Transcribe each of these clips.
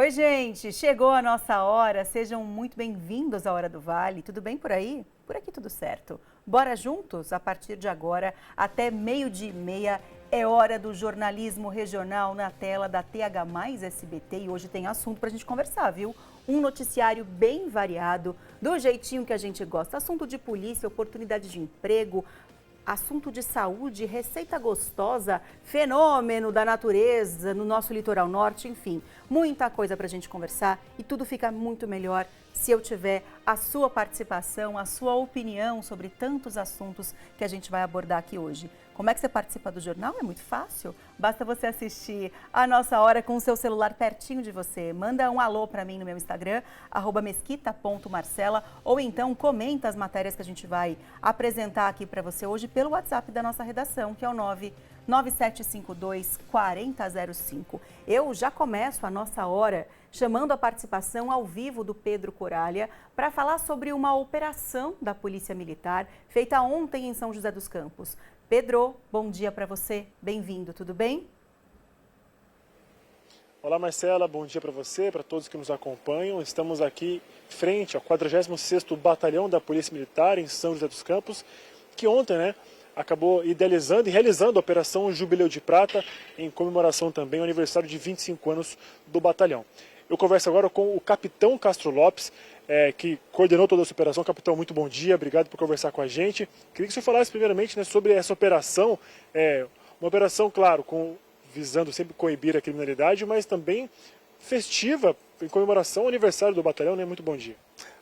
Oi, gente, chegou a nossa hora. Sejam muito bem-vindos à Hora do Vale. Tudo bem por aí? Por aqui tudo certo. Bora juntos? A partir de agora, até 12h30, é hora do jornalismo regional na tela da TH+ SBT. E hoje tem assunto pra gente conversar, viu? Um noticiário bem variado, do jeitinho que a gente gosta. Assunto de polícia, oportunidade de emprego, assunto de saúde, receita gostosa, fenômeno da natureza no nosso litoral norte, enfim, muita coisa para a gente conversar e tudo fica muito melhor se eu tiver a sua participação, a sua opinião sobre tantos assuntos que a gente vai abordar aqui hoje. Como é que você participa do jornal? É muito fácil. Basta você assistir a nossa hora com o seu celular pertinho de você. Manda um alô para mim no meu Instagram, @mesquita.marcela, ou então comenta as matérias que a gente vai apresentar aqui para você hoje pelo WhatsApp da nossa redação, que é o 99752-4005. Eu já começo a nossa hora chamando a participação ao vivo do Pedro Coralha para falar sobre uma operação da Polícia Militar feita ontem em São José dos Campos. Pedro, bom dia para você, bem-vindo, tudo bem? Olá Marcela, bom dia para você, para todos que nos acompanham. Estamos aqui frente ao 46º Batalhão da Polícia Militar em São José dos Campos, que ontem, acabou idealizando e realizando a Operação Jubileu de Prata, em comemoração também ao aniversário de 25 anos do batalhão. Eu converso agora com o capitão Castro Lopes, que coordenou toda essa operação. Capitão, muito bom dia, obrigado por conversar com a gente. Queria que o senhor falasse primeiramente sobre essa operação, uma operação, claro, visando sempre coibir a criminalidade, mas também festiva, em comemoração ao aniversário do batalhão, né? Muito bom dia.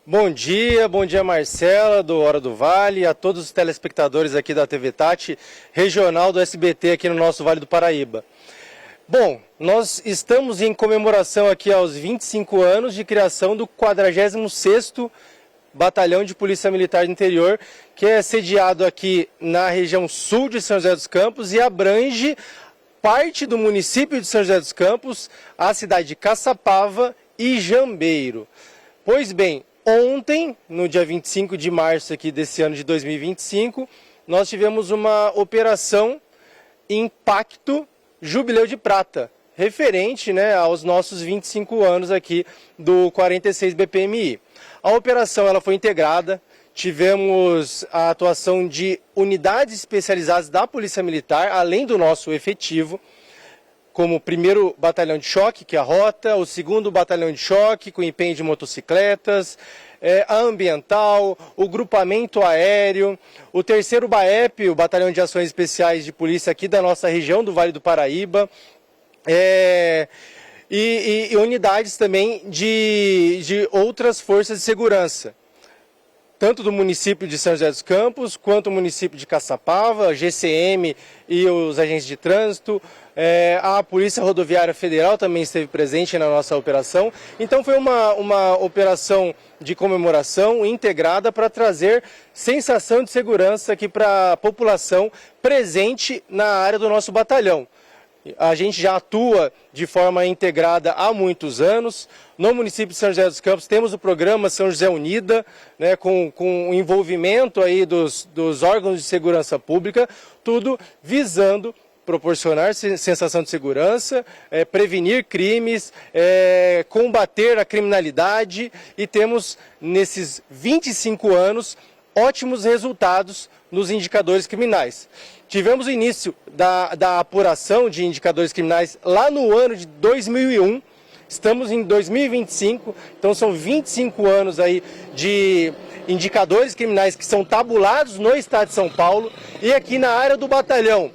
Bom dia Marcela, do Hora do Vale, a todos os telespectadores aqui da TV Tati, regional do SBT aqui no nosso Vale do Paraíba. Bom, nós estamos em comemoração aqui aos 25 anos de criação do 46º Batalhão de Polícia Militar do Interior, que é sediado aqui na região sul de São José dos Campos e abrange parte do município de São José dos Campos, a cidade de Caçapava e Jambeiro. Pois bem, ontem, no dia 25 de março aqui desse ano de 2025, nós tivemos uma operação Impacto Jubileu de Prata, referente aos nossos 25 anos aqui do 46 BPMI. A operação ela foi integrada, tivemos a atuação de unidades especializadas da Polícia Militar, além do nosso efetivo, como o 1º Batalhão de Choque, que é a Rota, o 2º Batalhão de Choque, com empenho de motocicletas, a Ambiental, o Grupamento Aéreo, o 3º BAEP, o Batalhão de Ações Especiais de Polícia aqui da nossa região do Vale do Paraíba, e unidades também de outras forças de segurança, tanto do município de São José dos Campos, quanto o município de Caçapava, GCM e os agentes de trânsito. A Polícia Rodoviária Federal também esteve presente na nossa operação. Então foi uma operação de comemoração integrada para trazer sensação de segurança aqui para a população presente na área do nosso batalhão. A gente já atua de forma integrada há muitos anos. No município de São José dos Campos temos o programa São José Unida, com o envolvimento aí dos órgãos de segurança pública, tudo visando proporcionar sensação de segurança, prevenir crimes, combater a criminalidade, e temos nesses 25 anos ótimos resultados nos indicadores criminais. Tivemos o início da apuração de indicadores criminais lá no ano de 2001, estamos em 2025, então são 25 anos aí de indicadores criminais que são tabulados no estado de São Paulo, e aqui na área do batalhão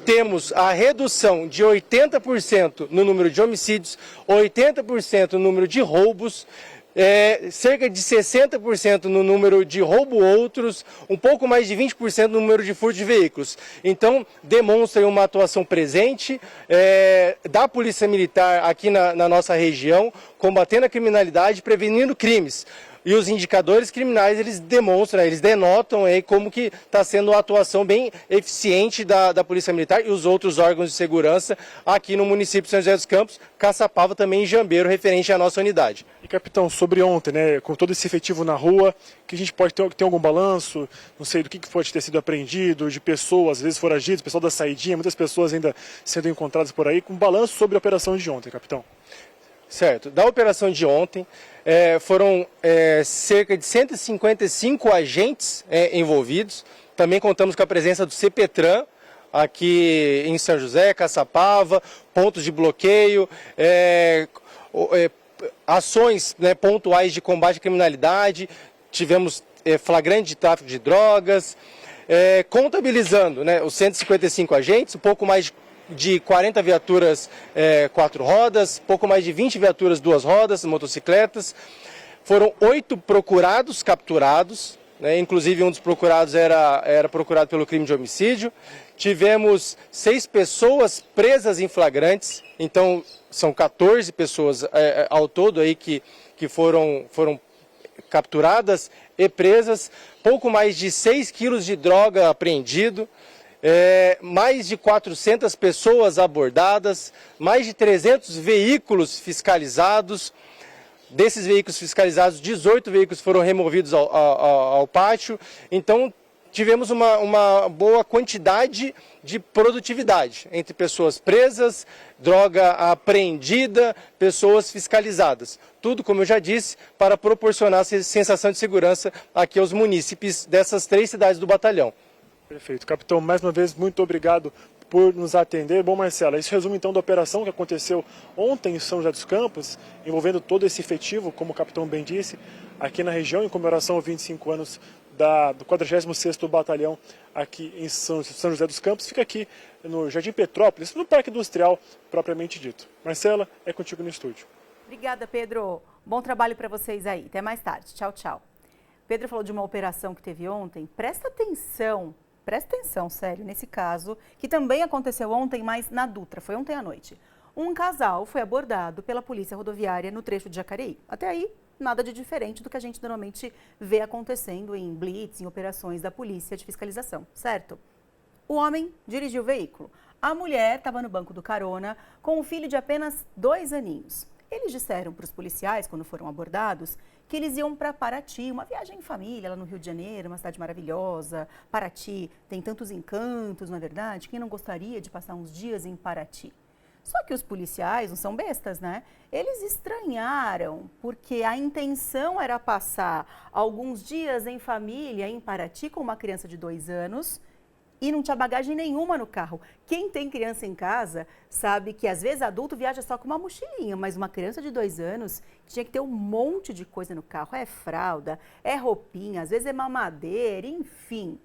temos a redução de 80% no número de homicídios, 80% no número de roubos, cerca de 60% no número de roubo-outros, um pouco mais de 20% no número de furto de veículos. Então, demonstra uma atuação presente da Polícia Militar aqui na nossa região, combatendo a criminalidade, prevenindo crimes. E os indicadores criminais, eles demonstram, eles denotam aí como que está sendo uma atuação bem eficiente da Polícia Militar e os outros órgãos de segurança aqui no município de São José dos Campos, Caçapava também em Jambeiro, referente à nossa unidade. E capitão, sobre ontem, com todo esse efetivo na rua, que a gente pode ter algum balanço, não sei, do que pode ter sido apreendido, de pessoas, às vezes foragidas, pessoal da saidinha, muitas pessoas ainda sendo encontradas por aí, com balanço sobre a operação de ontem, capitão. Certo. Da operação de ontem, foram cerca de 155 agentes envolvidos. Também contamos com a presença do CPTRAN, aqui em São José, Caçapava, pontos de bloqueio, ações, né, pontuais de combate à criminalidade, tivemos flagrante de tráfico de drogas, contabilizando, né, os 155 agentes, um pouco mais de 40 viaturas 4 rodas, pouco mais de 20 viaturas 2 rodas, motocicletas. Foram 8 procurados capturados, né, inclusive um dos procurados era procurado pelo crime de homicídio. Tivemos 6 pessoas presas em flagrantes, então são 14 pessoas ao todo aí que foram capturadas e presas, pouco mais de 6 quilos de droga apreendido, mais de 400 pessoas abordadas, mais de 300 veículos fiscalizados. Desses veículos fiscalizados, 18 veículos foram removidos ao pátio, então tivemos uma boa quantidade de produtividade entre pessoas presas, droga apreendida, pessoas fiscalizadas. Tudo, como eu já disse, para proporcionar sensação de segurança aqui aos munícipes dessas 3 cidades do batalhão. Perfeito. Capitão, mais uma vez, muito obrigado por nos atender. Bom, Marcela, isso resume então da operação que aconteceu ontem em São José dos Campos, envolvendo todo esse efetivo, como o capitão bem disse, aqui na região, em comemoração aos 25 anos do 46º Batalhão aqui em São José dos Campos. Fica aqui no Jardim Petrópolis, no Parque Industrial propriamente dito. Marcela, é contigo no estúdio. Obrigada, Pedro. Bom trabalho para vocês aí. Até mais tarde. Tchau, tchau. Pedro falou de uma operação que teve ontem. Presta atenção, sério, nesse caso, que também aconteceu ontem, mas na Dutra, foi ontem à noite. Um casal foi abordado pela Polícia Rodoviária no trecho de Jacareí. Até aí, nada de diferente do que a gente normalmente vê acontecendo em blitz, em operações da polícia de fiscalização, certo? O homem dirigiu o veículo. A mulher estava no banco do carona com um filho de apenas 2 aninhos. Eles disseram para os policiais, quando foram abordados, que eles iam para Paraty, uma viagem em família lá no Rio de Janeiro, uma cidade maravilhosa. Paraty tem tantos encantos, não é verdade? Quem não gostaria de passar uns dias em Paraty? Só que os policiais não são bestas, né? Eles estranharam, porque a intenção era passar alguns dias em família em Paraty com uma criança de 2 anos e não tinha bagagem nenhuma no carro. Quem tem criança em casa sabe que às vezes adulto viaja só com uma mochilinha, mas uma criança de 2 anos tinha que ter um monte de coisa no carro. É fralda, é roupinha, às vezes é mamadeira, enfim.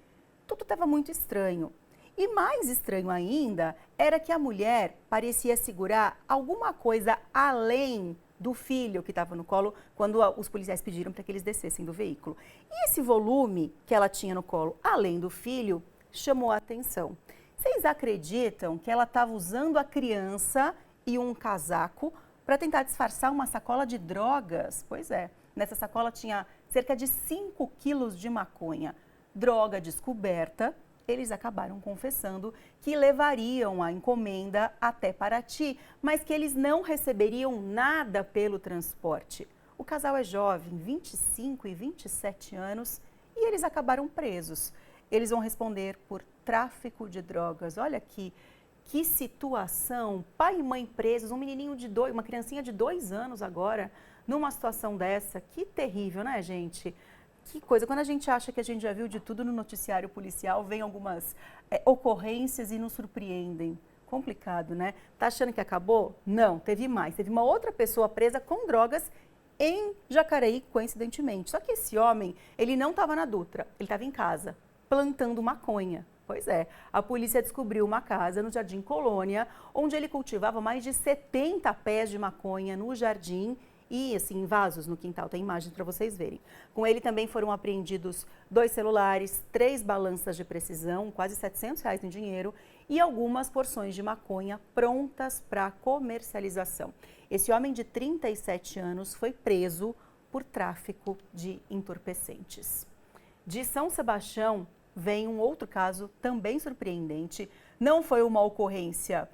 Tudo estava muito estranho. E mais estranho ainda era que a mulher parecia segurar alguma coisa além do filho que estava no colo quando os policiais pediram para que eles descessem do veículo. E esse volume que ela tinha no colo, além do filho, chamou a atenção. Vocês acreditam que ela estava usando a criança e um casaco para tentar disfarçar uma sacola de drogas? Pois é, nessa sacola tinha cerca de 5 quilos de maconha. Droga descoberta. Eles acabaram confessando que levariam a encomenda até Paraty, mas que eles não receberiam nada pelo transporte. O casal é jovem, 25 e 27 anos, e eles acabaram presos. Eles vão responder por tráfico de drogas. Olha que situação, pai e mãe presos, um menininho uma criancinha de 2 anos agora, numa situação dessa. Que terrível, né, gente? Que coisa, quando a gente acha que a gente já viu de tudo no noticiário policial, vem algumas ocorrências e nos surpreendem. Complicado, né? Tá achando que acabou? Não, teve mais. Teve uma outra pessoa presa com drogas em Jacareí, coincidentemente. Só que esse homem, ele não estava na Dutra, ele estava em casa, plantando maconha. Pois é, a polícia descobriu uma casa no Jardim Colônia, onde ele cultivava mais de 70 pés de maconha no jardim, e assim, em vasos no quintal, tem imagens para vocês verem. Com ele também foram apreendidos 2 celulares, 3 balanças de precisão, quase R$700 em dinheiro e algumas porções de maconha prontas para comercialização. Esse homem de 37 anos foi preso por tráfico de entorpecentes. De São Sebastião vem um outro caso também surpreendente. Não foi uma ocorrência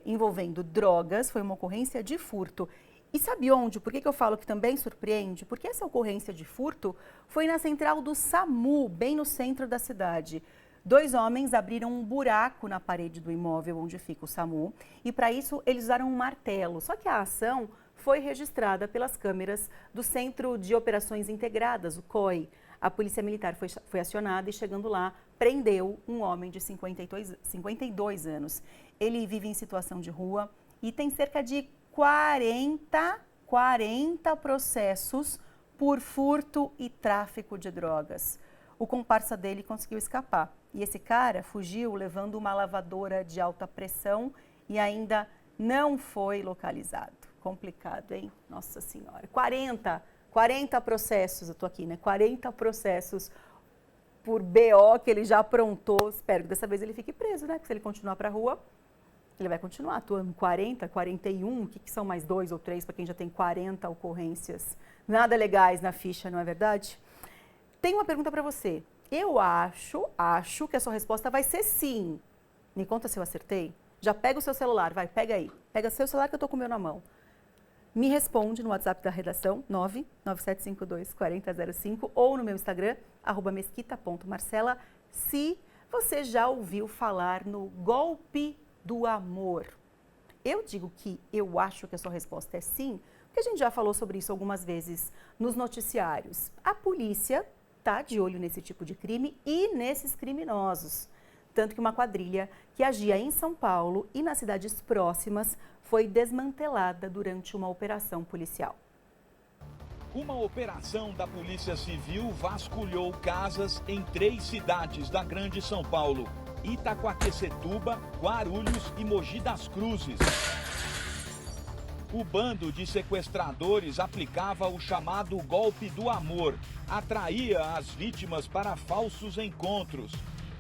envolvendo drogas, foi uma ocorrência de furto. E sabe onde? Por que eu falo que também surpreende? Porque essa ocorrência de furto foi na central do SAMU, bem no centro da cidade. 2 homens abriram um buraco na parede do imóvel onde fica o SAMU e para isso eles usaram um martelo. Só que a ação foi registrada pelas câmeras do Centro de Operações Integradas, o COI. A Polícia Militar foi acionada e, chegando lá, prendeu um homem de 52 anos. Ele vive em situação de rua e tem cerca de 40 processos por furto e tráfico de drogas. O comparsa dele conseguiu escapar. E esse cara fugiu levando uma lavadora de alta pressão e ainda não foi localizado. Complicado, hein? Nossa Senhora. 40 processos, eu tô aqui, né? 40 processos por BO que ele já aprontou. Espero que dessa vez ele fique preso, né? Porque se ele continuar para a rua, ele vai continuar atuando. 40, 41, o que são mais 2 ou 3 para quem já tem 40 ocorrências nada legais na ficha, não é verdade? Tenho uma pergunta para você. Eu acho que a sua resposta vai ser sim. Me conta se eu acertei. Já pega o seu celular, vai, pega aí. Pega seu celular que eu tô com o meu na mão. Me responde no WhatsApp da redação, 997524005, ou no meu Instagram, @mesquita.marcela, se você já ouviu falar no golpe do amor. Eu digo que eu acho que a sua resposta é sim, porque a gente já falou sobre isso algumas vezes nos noticiários. A polícia está de olho nesse tipo de crime e nesses criminosos. Tanto que uma quadrilha que agia em São Paulo e nas cidades próximas foi desmantelada durante uma operação policial. Uma operação da Polícia Civil vasculhou casas em 3 cidades da Grande São Paulo: Itaquaquecetuba, Guarulhos e Mogi das Cruzes. O bando de sequestradores aplicava o chamado golpe do amor, atraía as vítimas para falsos encontros.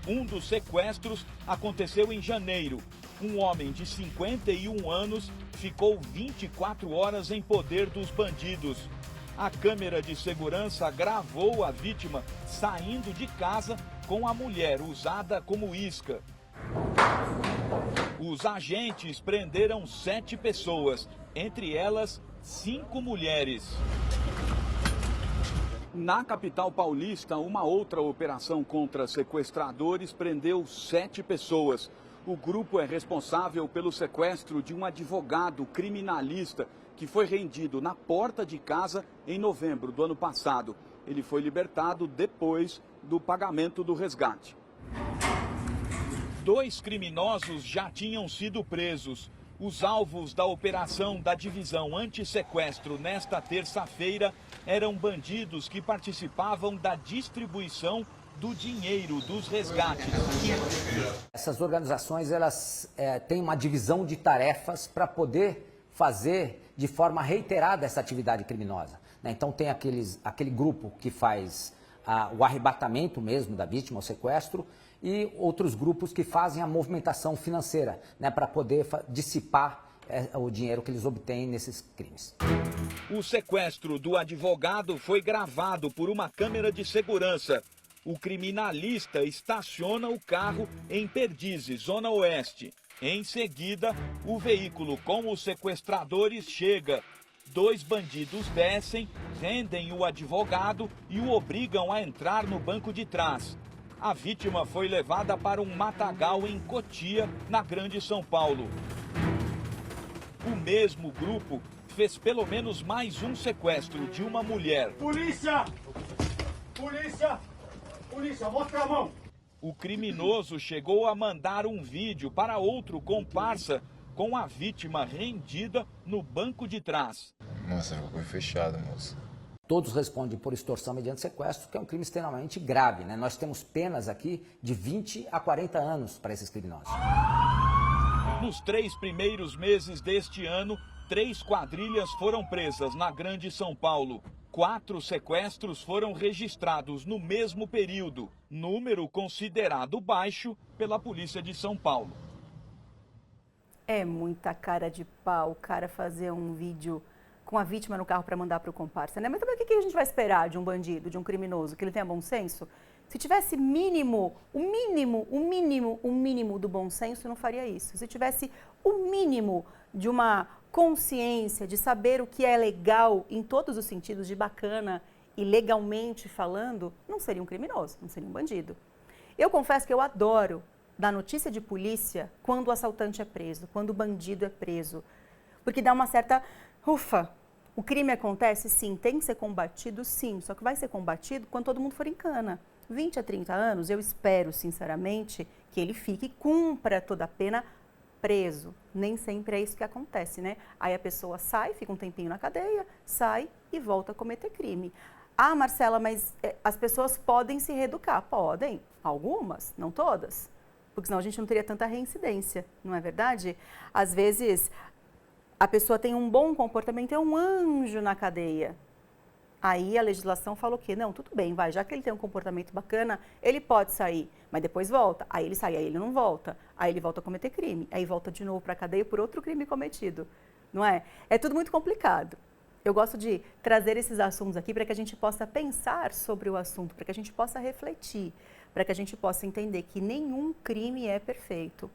Um dos sequestros aconteceu em janeiro. Um homem de 51 anos ficou 24 horas em poder dos bandidos. A câmera de segurança gravou a vítima saindo de casa com a mulher usada como isca. Os agentes prenderam 7 pessoas, entre elas 5 mulheres. Na capital paulista, uma outra operação contra sequestradores prendeu 7 pessoas. O grupo é responsável pelo sequestro de um advogado criminalista que foi rendido na porta de casa em novembro do ano passado. Ele foi libertado depois do pagamento do resgate. 2 criminosos já tinham sido presos. Os alvos da operação da Divisão Antissequestro nesta terça-feira eram bandidos que participavam da distribuição do dinheiro dos resgates. Essas organizações elas têm uma divisão de tarefas para poder fazer de forma reiterada essa atividade criminosa. Então tem aquele grupo que faz o arrebatamento mesmo da vítima, o sequestro, e outros grupos que fazem a movimentação financeira, para poder dissipar o dinheiro que eles obtêm nesses crimes. O sequestro do advogado foi gravado por uma câmera de segurança. O criminalista estaciona o carro em Perdizes, Zona Oeste. Em seguida, o veículo com os sequestradores chega. 2 bandidos descem, rendem o advogado e o obrigam a entrar no banco de trás. A vítima foi levada para um matagal em Cotia, na Grande São Paulo. O mesmo grupo fez pelo menos mais um sequestro de uma mulher. Polícia! Polícia! Polícia, mostra a mão! O criminoso chegou a mandar um vídeo para outro comparsa com a vítima rendida no banco de trás. Nossa, ficou fechado, moça. Todos respondem por extorsão mediante sequestro, que é um crime extremamente grave. Nós temos penas aqui de 20 a 40 anos para esses criminosos. Nos 3 primeiros meses deste ano, 3 quadrilhas foram presas na Grande São Paulo. 4 sequestros foram registrados no mesmo período, número considerado baixo pela Polícia de São Paulo. É muita cara de pau o cara fazer um vídeo com a vítima no carro para mandar para o comparsa, né? Mas também o que a gente vai esperar de um bandido, de um criminoso? Que ele tenha bom senso? Se tivesse o mínimo do bom senso, não faria isso. Se tivesse o mínimo de uma consciência, de saber o que é legal em todos os sentidos, de bacana e legalmente falando, não seria um criminoso, não seria um bandido. Eu confesso que eu adoro dar notícia de polícia quando o assaltante é preso, quando o bandido é preso, porque dá uma certa Ufa! O crime acontece? Sim. Tem que ser combatido? Sim. Só que vai ser combatido quando todo mundo for em cana. 20 a 30 anos, eu espero, sinceramente, que ele fique e cumpra toda a pena preso. Nem sempre é isso que acontece, né? Aí a pessoa sai, fica um tempinho na cadeia, sai e volta a cometer crime. Ah, Marcela, mas as pessoas podem se reeducar. Podem. Algumas, não todas. Porque senão a gente não teria tanta reincidência, não é verdade? Às vezes, a pessoa tem um bom comportamento, é um anjo na cadeia. Aí a legislação falou que, não, tudo bem, vai, já que ele tem um comportamento bacana, ele pode sair, mas depois volta. Aí ele sai, aí ele não volta. Aí ele volta a cometer crime. Aí volta de novo para a cadeia por outro crime cometido, não é? É tudo muito complicado. Eu gosto de trazer esses assuntos aqui para que a gente possa pensar sobre o assunto, para que a gente possa refletir, para que a gente possa entender que nenhum crime é perfeito.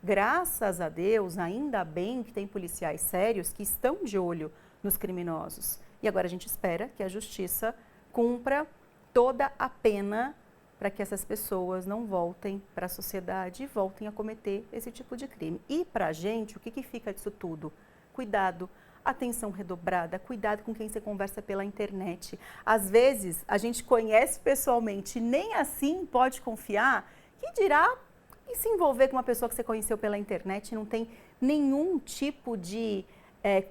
Graças a Deus, ainda bem que tem policiais sérios que estão de olho nos criminosos. E agora a gente espera que a justiça cumpra toda a pena para que essas pessoas não voltem para a sociedade e voltem a cometer esse tipo de crime. E para a gente, o que fica disso tudo? Cuidado, atenção redobrada, cuidado com quem você conversa pela internet. Às vezes, a gente conhece pessoalmente e nem assim pode confiar, que dirá e se envolver com uma pessoa que você conheceu pela internet e não tem nenhum tipo de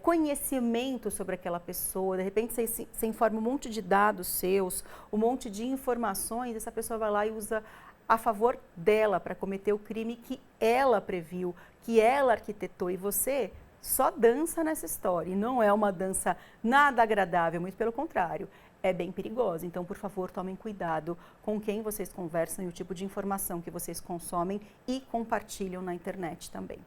conhecimento sobre aquela pessoa. De repente você informa um monte de dados seus, um monte de informações, essa pessoa vai lá e usa a favor dela para cometer o crime que ela previu, que ela arquitetou, e você só dança nessa história. E não é uma dança nada agradável, muito pelo contrário, é bem perigosa. Então, por favor, tomem cuidado com quem vocês conversam e o tipo de informação que vocês consomem e compartilham na internet também.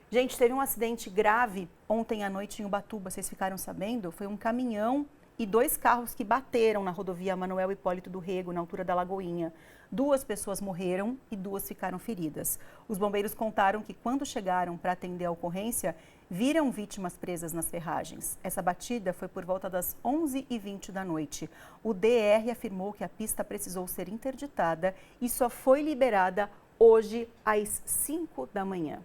Gente, teve um acidente grave ontem à noite em Ubatuba, vocês ficaram sabendo? Foi um caminhão e 2 carros que bateram na rodovia Manuel Hipólito do Rego, na altura da Lagoinha. 2 pessoas morreram e 2 ficaram feridas. Os bombeiros contaram que quando chegaram para atender a ocorrência, viram vítimas presas nas ferragens. Essa batida foi por volta das 11h20 da noite. O DR afirmou que a pista precisou ser interditada e só foi liberada hoje às 5 da manhã.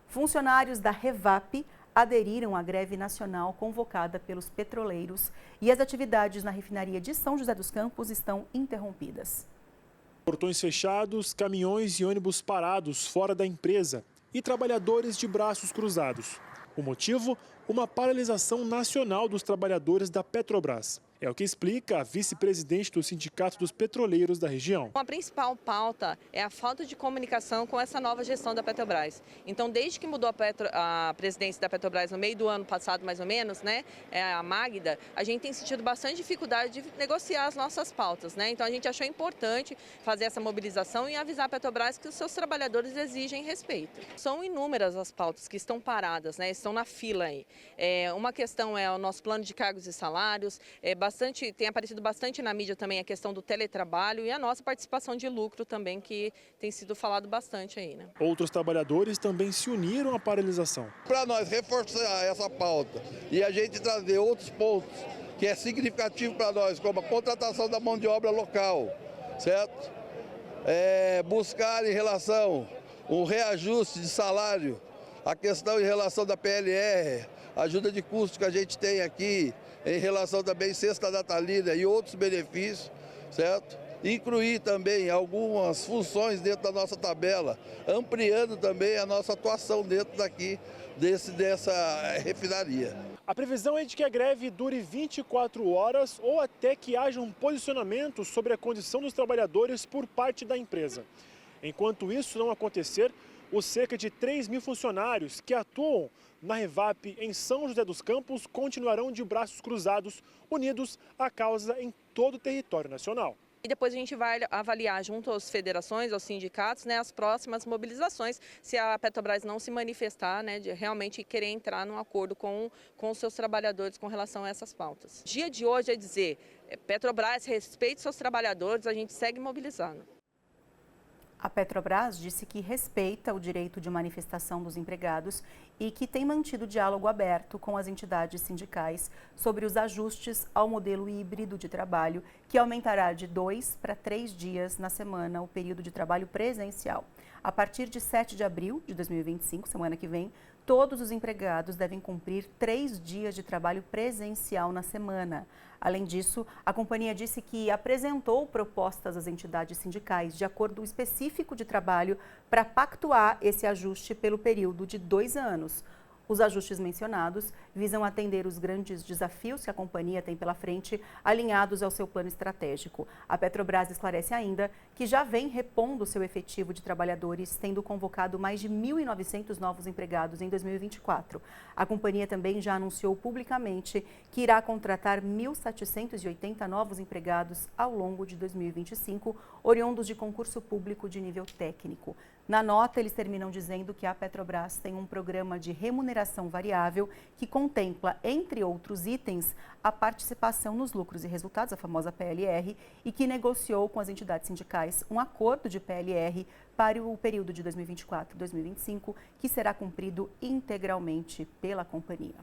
Funcionários da Revap aderiram à greve nacional convocada pelos petroleiros e as atividades na refinaria de São José dos Campos estão interrompidas. Portões fechados, caminhões e ônibus parados fora da empresa e trabalhadores de braços cruzados. O motivo? Uma paralisação nacional dos trabalhadores da Petrobras. É o que explica a vice-presidente do Sindicato dos Petroleiros da região. A principal pauta é a falta de comunicação com essa nova gestão da Petrobras. Então, desde que mudou a presidência da Petrobras no meio do ano passado, mais ou menos, né, a Magda, a gente tem sentido bastante dificuldade de negociar as nossas pautas, né? Então, a gente achou importante fazer essa mobilização e avisar a Petrobras que os seus trabalhadores exigem respeito. São inúmeras as pautas que estão paradas, né, estão na fila aí. Uma questão é o nosso plano de cargos e salários, tem aparecido bastante na mídia também a questão do teletrabalho e a nossa participação de lucro também, que tem sido falado bastante aí, né? Outros trabalhadores também se uniram à paralisação. Para nós reforçar essa pauta e a gente trazer outros pontos que é significativo para nós, como a contratação da mão de obra local, certo? Buscar em relação um reajuste de salário, a questão em relação da PLR, ajuda de custo que a gente tem aqui, em relação também cesta natalina e outros benefícios, certo? Incluir também algumas funções dentro da nossa tabela, ampliando também a nossa atuação dentro daqui dessa refinaria. A previsão é de que a greve dure 24 horas ou até que haja um posicionamento sobre a condição dos trabalhadores por parte da empresa. Enquanto isso não acontecer, os cerca de 3.000 funcionários que atuam na Revap em São José dos Campos continuarão de braços cruzados, unidos à causa em todo o território nacional. E depois a gente vai avaliar junto às federações, aos sindicatos, né, as próximas mobilizações, se a Petrobras não se manifestar, né, de realmente querer entrar num acordo com os seus trabalhadores com relação a essas pautas. O dia de hoje é dizer, Petrobras, respeite seus trabalhadores, a gente segue mobilizando. A Petrobras disse que respeita o direito de manifestação dos empregados e que tem mantido diálogo aberto com as entidades sindicais sobre os ajustes ao modelo híbrido de trabalho, que aumentará de 2 para 3 dias na semana o período de trabalho presencial. A partir de 7 de abril de 2025, semana que vem, todos os empregados devem cumprir 3 dias de trabalho presencial na semana. Além disso, a companhia disse que apresentou propostas às entidades sindicais de acordo específico de trabalho para pactuar esse ajuste pelo período de 2 anos. Os ajustes mencionados visam atender os grandes desafios que a companhia tem pela frente, alinhados ao seu plano estratégico. A Petrobras esclarece ainda que já vem repondo seu efetivo de trabalhadores, tendo convocado mais de 1.900 novos empregados em 2024. A companhia também já anunciou publicamente que irá contratar 1.780 novos empregados ao longo de 2025, oriundos de concurso público de nível técnico. Na nota, eles terminam dizendo que a Petrobras tem um programa de remuneração variável que contempla, entre outros itens, a participação nos lucros e resultados, a famosa PLR, e que negociou com as entidades sindicais um acordo de PLR para o período de 2024 e 2025, que será cumprido integralmente pela companhia.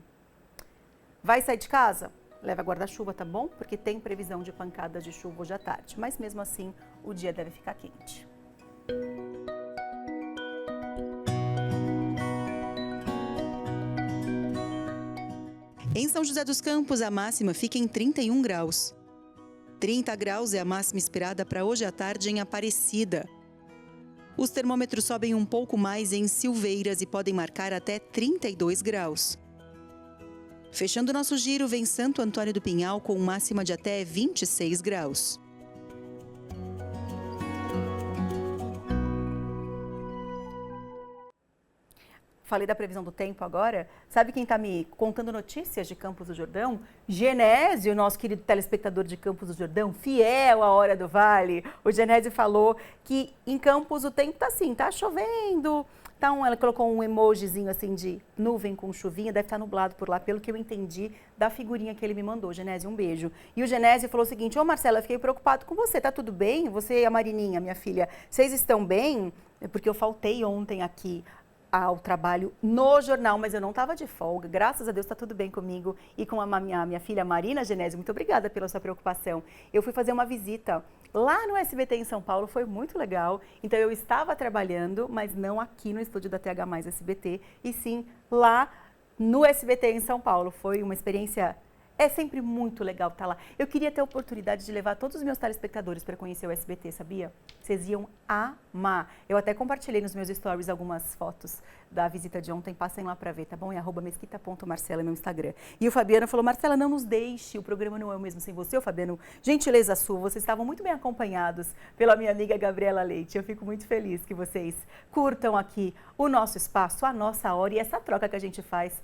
Vai sair de casa? Leva guarda-chuva, tá bom? Porque tem previsão de pancadas de chuva hoje à tarde, mas mesmo assim o dia deve ficar quente. Em São José dos Campos, a máxima fica em 31 graus. 30 graus é a máxima esperada para hoje à tarde em Aparecida. Os termômetros sobem um pouco mais em Silveiras e podem marcar até 32 graus. Fechando nosso giro, vem Santo Antônio do Pinhal com máxima de até 26 graus. Falei da previsão do tempo agora. Sabe quem está me contando notícias de Campos do Jordão? Genésio, nosso querido telespectador de Campos do Jordão, fiel à Hora do Vale. O Genésio falou que em Campos o tempo está assim, tá chovendo. Então, ela colocou um emojizinho assim de nuvem com chuvinha, deve estar nublado por lá, pelo que eu entendi da figurinha que ele me mandou. Genésio, um beijo. E o Genésio falou o seguinte: ô Marcela, eu fiquei preocupado com você, tá tudo bem? Você e a Marininha, minha filha, vocês estão bem? Porque eu faltei ontem aqui ao trabalho no jornal, mas eu não estava de folga. Graças a Deus está tudo bem comigo e com a minha filha Marina. Genésio, muito obrigada pela sua preocupação. Eu fui fazer uma visita lá no SBT em São Paulo, foi muito legal. Então eu estava trabalhando, mas não aqui no estúdio da TH Mais SBT, e sim lá no SBT em São Paulo. Foi uma experiência... É sempre muito legal estar lá. Eu queria ter a oportunidade de levar todos os meus telespectadores para conhecer o SBT, sabia? Vocês iam amar. Eu até compartilhei nos meus stories algumas fotos da visita de ontem. Passem lá para ver, tá bom? É @mesquita.marcela, meu Instagram. E o Fabiano falou: Marcela, não nos deixe, o programa não é o mesmo sem você. O Fabiano, gentileza sua, vocês estavam muito bem acompanhados pela minha amiga Gabriela Leite. Eu fico muito feliz que vocês curtam aqui o nosso espaço, a nossa hora e essa troca que a gente faz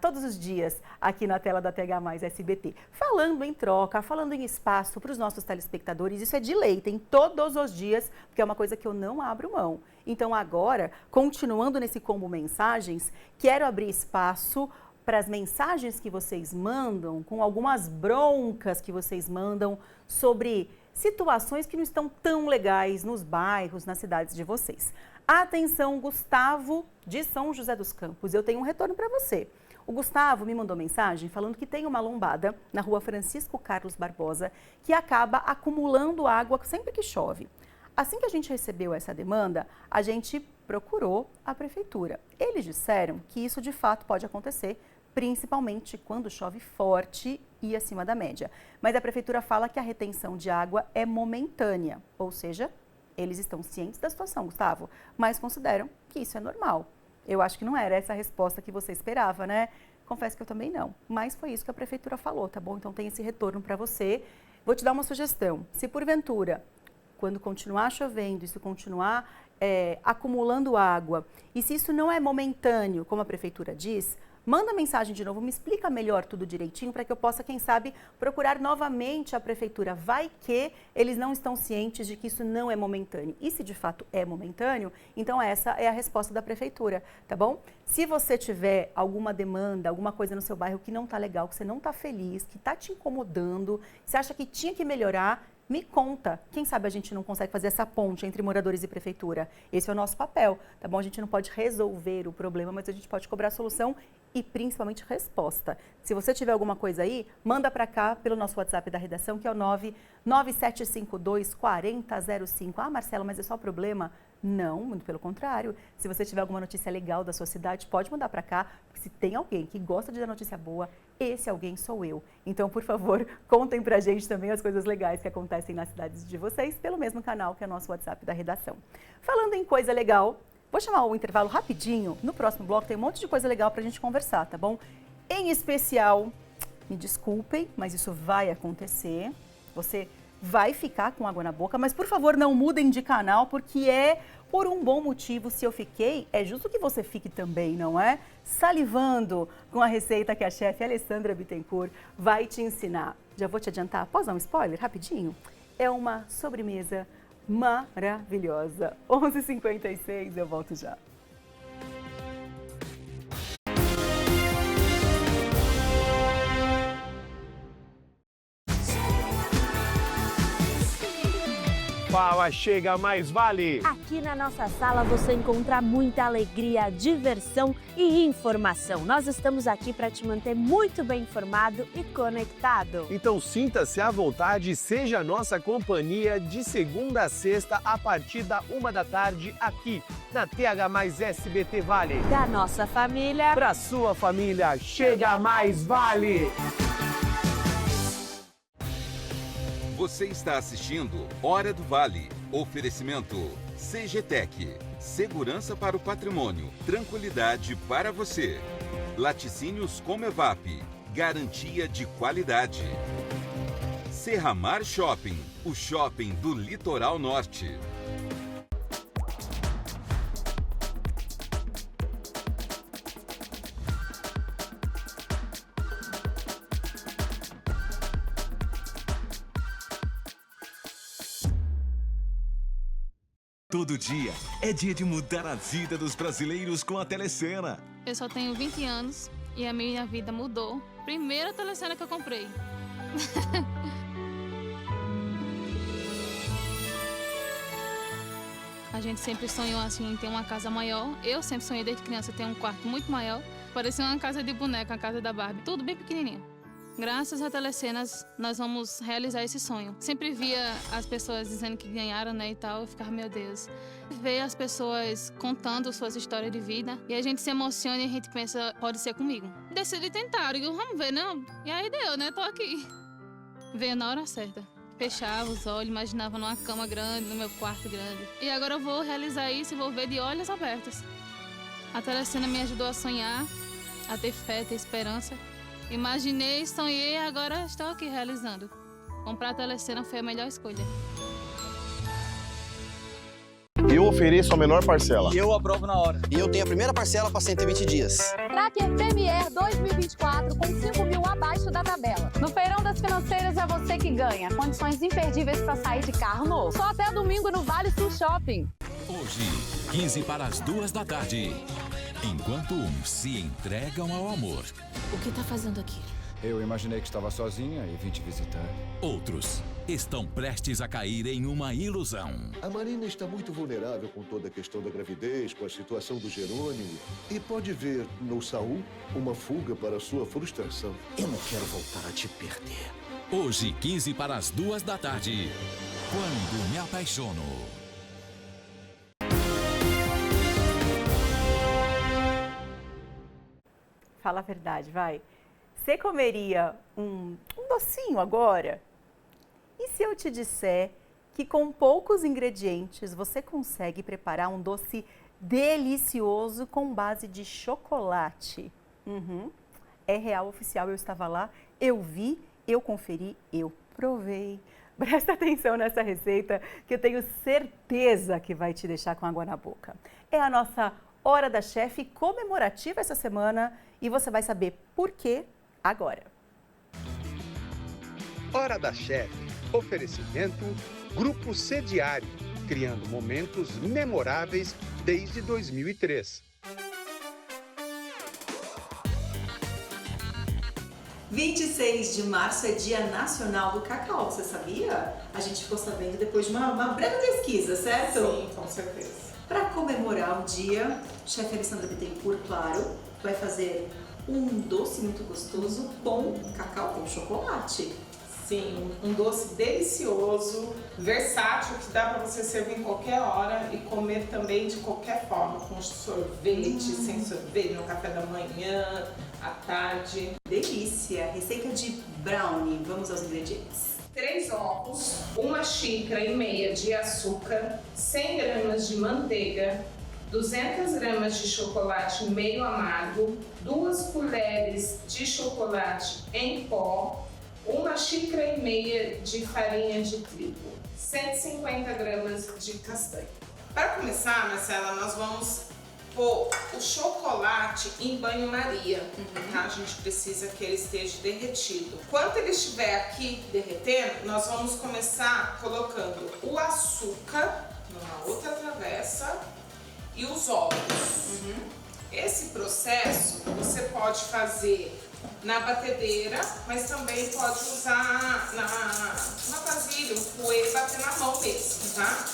todos os dias aqui na tela da TH Mais SBT. Falando em troca, falando em espaço para os nossos telespectadores, isso é de lei, tem todos os dias, porque é uma coisa que eu não abro mão. Então agora, continuando nesse combo mensagens, quero abrir espaço para as mensagens que vocês mandam, com algumas broncas que vocês mandam sobre situações que não estão tão legais nos bairros, nas cidades de vocês. Atenção, Gustavo de São José dos Campos, eu tenho um retorno para você. O Gustavo me mandou mensagem falando que tem uma lombada na rua Francisco Carlos Barbosa que acaba acumulando água sempre que chove. Assim que a gente recebeu essa demanda, a gente procurou a prefeitura. Eles disseram que isso de fato pode acontecer, principalmente quando chove forte e acima da média. Mas a prefeitura fala que a retenção de água é momentânea, ou seja, eles estão cientes da situação, Gustavo, mas consideram que isso é normal. Eu acho que não era essa a resposta que você esperava, né? Confesso que eu também não, mas foi isso que a prefeitura falou, tá bom? Então tem esse retorno para você. Vou te dar uma sugestão. Se porventura, quando continuar chovendo, isso continuar acumulando água, e se isso não é momentâneo, como a prefeitura diz, manda mensagem de novo, me explica melhor tudo direitinho para que eu possa, quem sabe, procurar novamente a prefeitura. Vai que eles não estão cientes de que isso não é momentâneo. E se de fato é momentâneo, então essa é a resposta da prefeitura, tá bom? Se você tiver alguma demanda, alguma coisa no seu bairro que não tá legal, que você não tá feliz, que tá te incomodando, você acha que tinha que melhorar, me conta. Quem sabe a gente não consegue fazer essa ponte entre moradores e prefeitura. Esse é o nosso papel, tá bom? A gente não pode resolver o problema, mas a gente pode cobrar solução e principalmente resposta. Se você tiver alguma coisa aí, manda para cá pelo nosso WhatsApp da redação, que é o 99752 4005. Ah, Marcela, mas é só problema? Não, muito pelo contrário. Se você tiver alguma notícia legal da sua cidade, pode mandar para cá, porque se tem alguém que gosta de dar notícia boa, esse alguém sou eu. Então, por favor, contem pra gente também as coisas legais que acontecem nas cidades de vocês, pelo mesmo canal que é o nosso WhatsApp da redação. Falando em coisa legal, vou chamar o intervalo rapidinho. No próximo bloco tem um monte de coisa legal pra gente conversar, tá bom? Em especial, me desculpem, mas isso vai acontecer. Você vai ficar com água na boca, mas por favor não mudem de canal, porque é por um bom motivo. Se eu fiquei, é justo que você fique também, não é? Salivando com a receita que a chefe Alessandra Bittencourt vai te ensinar. Já vou te adiantar, posso dar um spoiler rapidinho? É uma sobremesa maravilhosa. 11h56, eu volto já. Fala, chega mais vale! Aqui na nossa sala você encontra muita alegria, diversão e informação. Nós estamos aqui para te manter muito bem informado e conectado. Então sinta-se à vontade e seja a nossa companhia de segunda a sexta a partir da 13h aqui na TH Mais SBT Vale. Da nossa família pra sua família, chega mais vale! Você está assistindo Hora do Vale. Oferecimento CGTEC. Segurança para o patrimônio. Tranquilidade para você. Laticínios Comevap. Garantia de qualidade. Serramar Shopping. O shopping do Litoral Norte. Todo dia é dia de mudar a vida dos brasileiros com a Telecena. Eu só tenho 20 anos e a minha vida mudou. Primeira Telecena que eu comprei. A gente sempre sonhou assim em ter uma casa maior. Eu sempre sonhei desde criança ter um quarto muito maior. Parecia uma casa de boneca, a casa da Barbie. Tudo bem pequenininho. Graças a Telecenas, nós vamos realizar esse sonho. Sempre via as pessoas dizendo que ganharam, né, e tal, eu ficava, meu Deus. Ver as pessoas contando suas histórias de vida e a gente se emociona e a gente pensa, pode ser comigo. Decidi tentar, eu vamos ver, não? E aí deu, né, tô aqui. Veio na hora certa. Fechava os olhos, imaginava numa cama grande, no meu quarto grande. E agora eu vou realizar isso e vou ver de olhos abertos. A Telecena me ajudou a sonhar, a ter fé, ter esperança. Imaginei, sonhei e agora estou aqui realizando. Comprar a Telecena foi a melhor escolha. Eu ofereço a menor parcela. E eu aprovo na hora. E eu tenho a primeira parcela para 120 dias. Tracker Premier 2024 com 5 mil abaixo da tabela. No Feirão das Financeiras é você que ganha. Condições imperdíveis para sair de carro novo. Só até domingo no Vale Sul Shopping. Hoje, 13h, enquanto uns se entregam ao amor. O que tá fazendo aqui? Eu imaginei que estava sozinha e vim te visitar. Outros estão prestes a cair em uma ilusão. A Marina está muito vulnerável com toda a questão da gravidez, com a situação do Jerônimo. E pode ver no Saul uma fuga para sua frustração. Eu não quero voltar a te perder. Hoje, 13h, quando me apaixono. Fala a verdade, vai. Você comeria um docinho agora? E se eu te disser que com poucos ingredientes você consegue preparar um doce delicioso com base de chocolate? É real, oficial, eu estava lá, eu vi, eu conferi, eu provei. Presta atenção nessa receita que eu tenho certeza que vai te deixar com água na boca. É a nossa Hora da Chefe comemorativa essa semana e você vai saber por quê agora. Hora da Chefe. Oferecimento Grupo Sediário, criando momentos memoráveis desde 2003. 26 de março é Dia Nacional do Cacau, você sabia? A gente ficou sabendo depois de uma breve pesquisa, certo? Sim, com certeza. Para comemorar o dia, o chefe Alessandra Bittencourt, claro, vai fazer um doce muito gostoso com cacau com chocolate. Sim, um doce delicioso, versátil, que dá para você servir em qualquer hora e comer também de qualquer forma, com sorvete, sem sorvete, no café da manhã, à tarde. Delícia! Receita de brownie. Vamos aos ingredientes. 3 ovos, 1,5 xícaras de açúcar, 100 gramas de manteiga, 200 gramas de chocolate meio amargo, 2 colheres de chocolate em pó, 1,5 xícaras de farinha de trigo, 150 gramas de castanha. Para começar, Marcela, nós vamos pôr o chocolate em banho-maria, tá? A gente precisa que ele esteja derretido. Quando ele estiver aqui derretendo, nós vamos começar colocando o açúcar numa outra travessa e os ovos. Esse processo você pode fazer na batedeira, mas também pode usar na vasilha, um fouet, bater na mão mesmo, tá?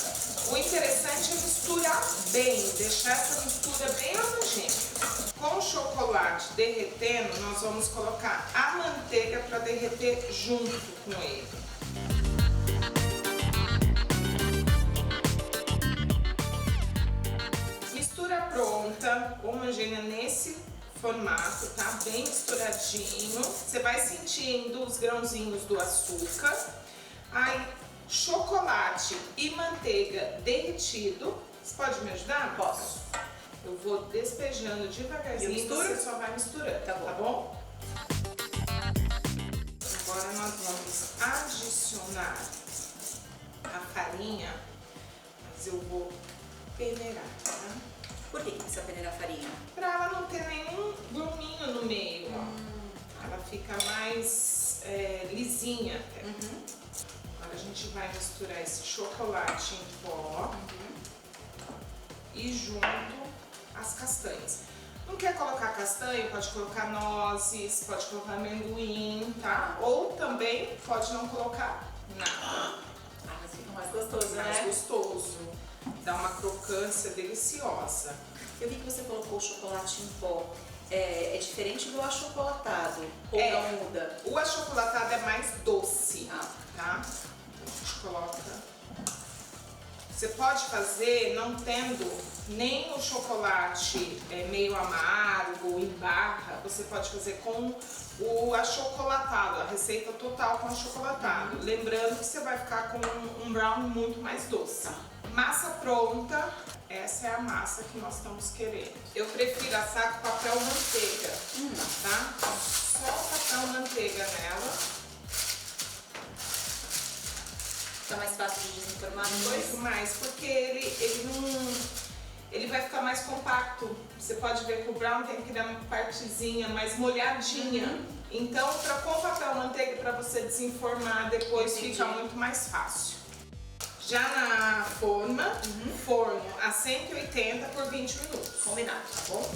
O interessante é misturar bem, deixar essa mistura bem homogênea. Com o chocolate derretendo, nós vamos colocar a manteiga para derreter junto com ele. Mistura pronta, homogênea nesse formato, tá? Bem misturadinho. Você vai sentindo os grãozinhos do açúcar. Aí, chocolate e manteiga derretido. Você pode me ajudar? Posso. Eu vou despejando devagarzinho e você só vai misturando, tá bom? Agora nós vamos adicionar a farinha, mas eu vou peneirar, tá? Por que precisa peneirar a farinha? Pra ela não ter nenhum gruminho no meio, ó. Ela fica mais lisinha até. Agora a gente vai misturar esse chocolate em pó e junto as castanhas. Não quer colocar castanha, pode colocar nozes, pode colocar amendoim, tá? Ou também pode não colocar nada. Mas fica mais gostoso, né? Mais gostoso. Dá uma crocância deliciosa. Eu vi que você colocou o chocolate em pó. É diferente do achocolatado? Ou não muda? O achocolatado é mais doce, tá? A gente coloca. Você pode fazer não tendo nem o chocolate meio amargo, em barra. Você pode fazer com o achocolatado, a receita total com achocolatado. Lembrando que você vai ficar com um brownie muito mais doce. Massa pronta, essa é a massa que nós estamos querendo. Eu prefiro assar com papel manteiga, tá? Só o papel manteiga nela. Fica mais fácil de desenformar depois? Muito mais, porque ele vai ficar mais compacto. Você pode ver que o brown tem que dar uma partezinha mais molhadinha. Então, com o papel manteiga, para você desenformar depois, fica muito mais fácil. Já na forno a 180 por 20 minutos. Combinado, tá bom?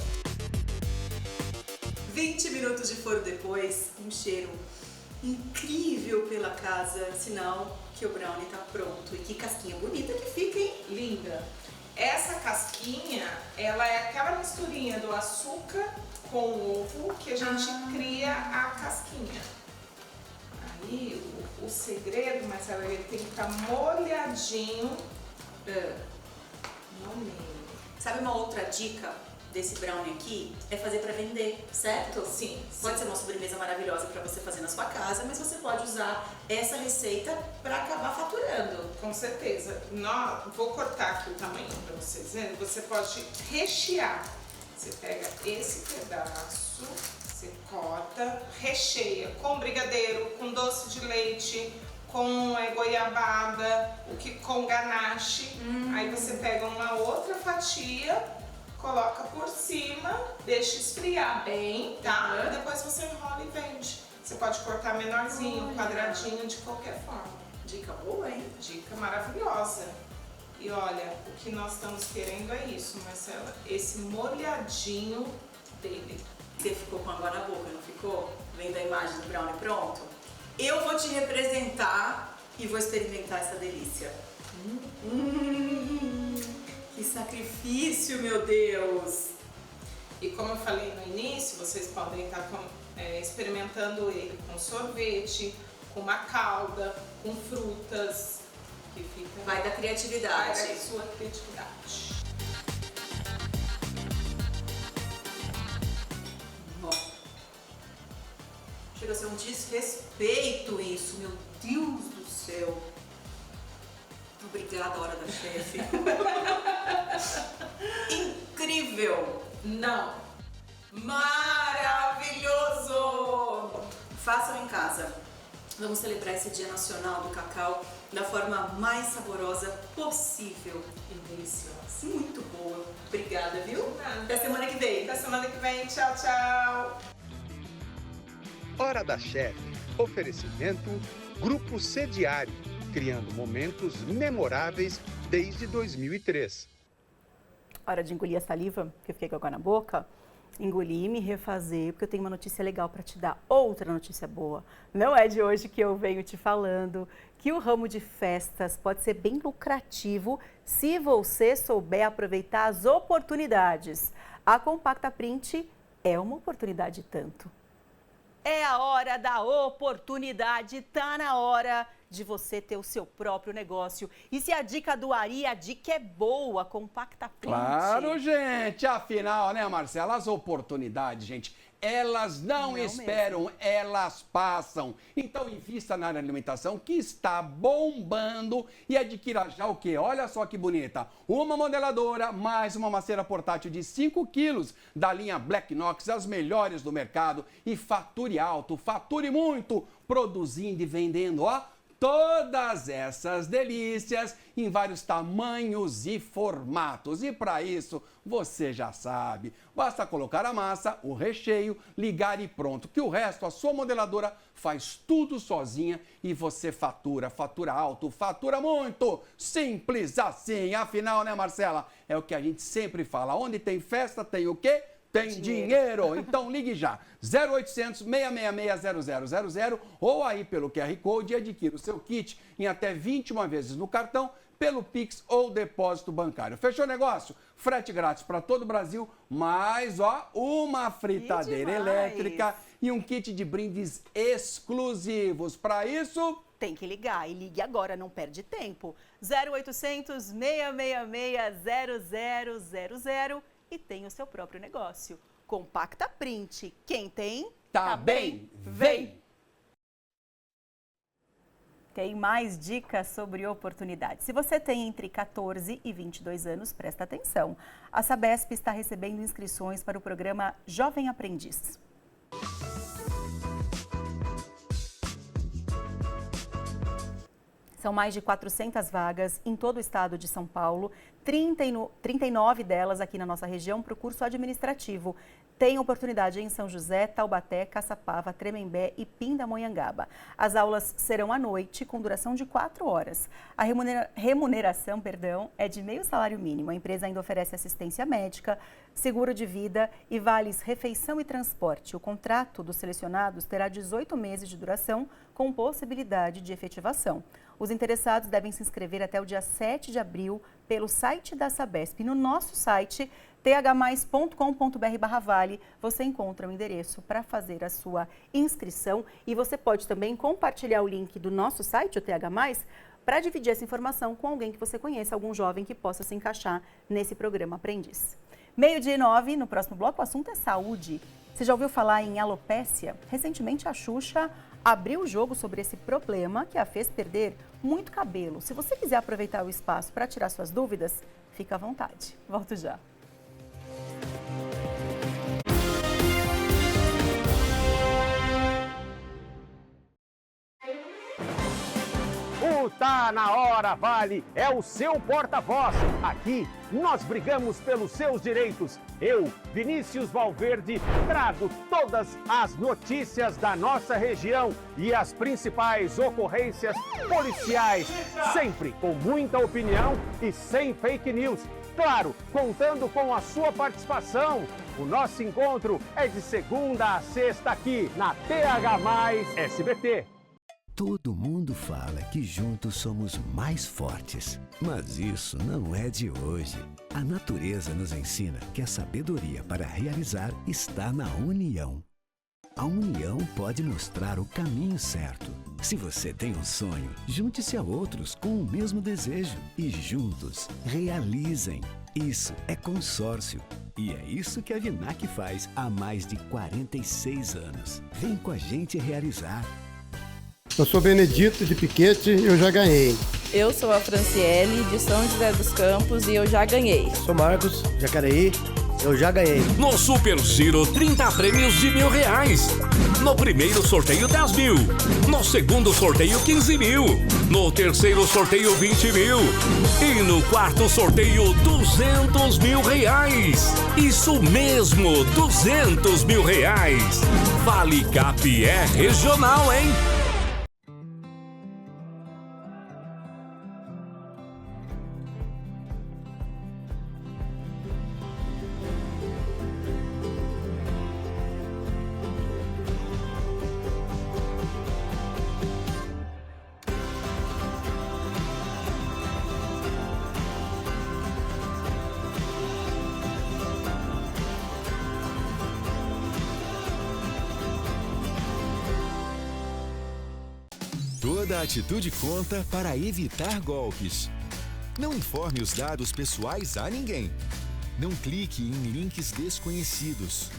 20 minutos de forno depois, um cheiro incrível pela casa, sinal que o brownie tá pronto. E que casquinha bonita que fica, hein? Linda! Essa casquinha, ela é aquela misturinha do açúcar com o ovo que a gente cria a casquinha. Aí o segredo, Marcela, ele tem que estar molhadinho no meio. Sabe uma outra dica desse brownie aqui? É fazer para vender, certo? Sim. Pode ser uma sobremesa maravilhosa para você fazer na sua casa, mas você pode usar essa receita para acabar faturando. Com certeza. Vou cortar aqui o tamanho para vocês verem. Você pode rechear. Você pega esse pedaço, você corta, recheia com brigadeiro, com doce de leite, com goiabada, com ganache. Aí você pega uma outra fatia, coloca por cima, deixa esfriar bem, tá? E depois você enrola e vende. Você pode cortar menorzinho, quadradinho, de qualquer forma. Dica boa, hein? Dica maravilhosa. E olha, o que nós estamos querendo é isso, Marcela, esse molhadinho dele. Você ficou com água na boca, não ficou? Vendo a imagem do brownie pronto? Eu vou te representar e vou experimentar essa delícia. Que sacrifício, meu Deus! E como eu falei no início, vocês podem estar experimentando ele com sorvete, com uma calda, com frutas, que fica... Vai da criatividade. Vai da sua criatividade. Chega a ser um desrespeito isso, meu Deus do céu. Obrigada, Hora da Chefe. Incrível! Não. Maravilhoso! Façam em casa. Vamos celebrar esse Dia Nacional do Cacau da forma mais saborosa possível. E deliciosa. Muito boa. Obrigada, viu? Nada. Até semana que vem. Até semana que vem. Tchau, tchau. Hora da Chefe. Oferecimento Grupo Sediário, criando momentos memoráveis desde 2003. Hora de engolir a saliva, que eu fiquei com água na boca. Engolir e me refazer, porque eu tenho uma notícia legal para te dar. Outra notícia boa. Não é de hoje que eu venho te falando que o ramo de festas pode ser bem lucrativo se você souber aproveitar as oportunidades. A Compacta Print é uma oportunidade tanto. É a hora da oportunidade, tá na hora de você ter o seu próprio negócio. E se a dica do Ari, a dica é boa, Compacta Print. Claro, gente, afinal, né, Marcela, as oportunidades, gente, elas não esperam, mesmo. Elas passam. Então, invista na alimentação que está bombando e adquira já o quê? Olha só que bonita. Uma modeladora, mais uma maceira portátil de 5 quilos da linha Black Knox, as melhores do mercado. E fature alto, fature muito, produzindo e vendendo, ó. Todas essas delícias em vários tamanhos e formatos. E para isso, você já sabe, basta colocar a massa, o recheio, ligar e pronto. Que o resto, a sua modeladora faz tudo sozinha e você fatura alto, fatura muito. Simples assim. Afinal, né, Marcela? É o que a gente sempre fala. Onde tem festa, tem o quê? Tem dinheiro. Então ligue já, 0800 666 0000 ou aí pelo QR Code e adquira o seu kit em até 21 vezes no cartão, pelo Pix ou depósito bancário. Fechou o negócio? Frete grátis para todo o Brasil, mais ó, uma fritadeira elétrica e um kit de brindes exclusivos. Para isso... Tem que ligar e ligue agora, não perde tempo. 0800 666 0000 e tem o seu próprio negócio. Compacta Print. Quem tem, tá bem. Vem! Tem mais dicas sobre oportunidades. Se você tem entre 14 e 22 anos, presta atenção. A Sabesp está recebendo inscrições para o programa Jovem Aprendiz. São mais de 400 vagas em todo o estado de São Paulo, 39 delas aqui na nossa região para o curso administrativo. Tem oportunidade em São José, Taubaté, Caçapava, Tremembé e Pindamonhangaba. As aulas serão à noite, com duração de 4 horas. A remuneração, é de meio salário mínimo. A empresa ainda oferece assistência médica, seguro de vida e vales refeição e transporte. O contrato dos selecionados terá 18 meses de duração, com possibilidade de efetivação. Os interessados devem se inscrever até o dia 7 de abril pelo site da Sabesp. No nosso site, thmais.com.br/vale, você encontra o endereço para fazer a sua inscrição e você pode também compartilhar o link do nosso site, o TH+, para dividir essa informação com alguém que você conheça, algum jovem que possa se encaixar nesse programa Aprendiz. 12:09, no próximo bloco, o assunto é saúde. Você já ouviu falar em alopécia? Recentemente, a Xuxa abriu o jogo sobre esse problema que a fez perder muito cabelo. Se você quiser aproveitar o espaço para tirar suas dúvidas, fica à vontade. Volto já. O Tá Na Hora Vale é o seu porta-voz. Aqui nós brigamos pelos seus direitos. Eu, Vinícius Valverde, trago todas as notícias da nossa região e as principais ocorrências policiais, sempre com muita opinião e sem fake news. Claro, contando com a sua participação. O nosso encontro é de segunda a sexta aqui na TH+ SBT. Todo mundo fala que juntos somos mais fortes, mas isso não é de hoje. A natureza nos ensina que a sabedoria para realizar está na união. A união pode mostrar o caminho certo. Se você tem um sonho, junte-se a outros com o mesmo desejo e juntos realizem. Isso é consórcio. E é isso que a Vinac faz há mais de 46 anos. Vem com a gente realizar. Eu sou Benedito de Piquete e eu já ganhei. Eu sou a Franciele de São José dos Campos e eu já ganhei. Sou Marcos, Jacareí, eu já ganhei. No Super Giro, 30 prêmios de R$1.000. No primeiro sorteio, 10 mil. No segundo sorteio, 15 mil. No terceiro sorteio, 20 mil. E no quarto sorteio, 200 mil reais. Isso mesmo, 200 mil reais. Vale Cap é regional, hein? Toda atitude conta para evitar golpes. Não informe os dados pessoais a ninguém. Não clique em links desconhecidos.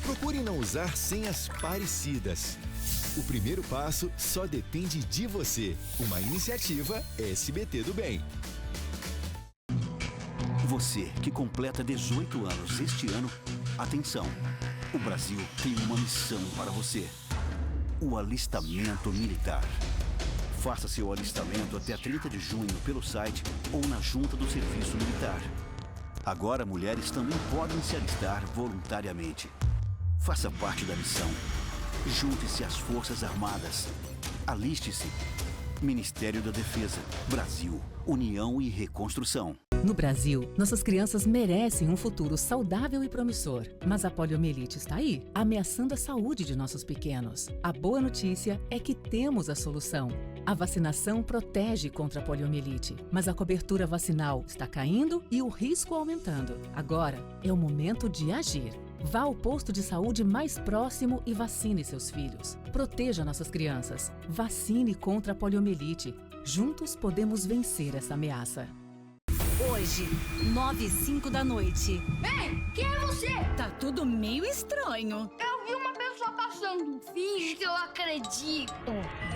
Procure não usar senhas parecidas. O primeiro passo só depende de você. Uma iniciativa SBT do Bem. Você que completa 18 anos este ano, atenção! O Brasil tem uma missão para você. O alistamento militar. Faça seu alistamento até 30 de junho pelo site ou na Junta do Serviço Militar. Agora, mulheres também podem se alistar voluntariamente. Faça parte da missão. Junte-se às Forças Armadas. Aliste-se. Ministério da Defesa. Brasil. União e Reconstrução. No Brasil, nossas crianças merecem um futuro saudável e promissor. Mas a poliomielite está aí, ameaçando a saúde de nossos pequenos. A boa notícia é que temos a solução. A vacinação protege contra a poliomielite, mas a cobertura vacinal está caindo e o risco aumentando. Agora é o momento de agir. Vá ao posto de saúde mais próximo e vacine seus filhos. Proteja nossas crianças. Vacine contra a poliomielite. Juntos podemos vencer essa ameaça. Hoje, 9h05 da noite. Ei, quem é você? Tá tudo meio estranho. Eu vi uma pessoa passando. Finge que eu acredito.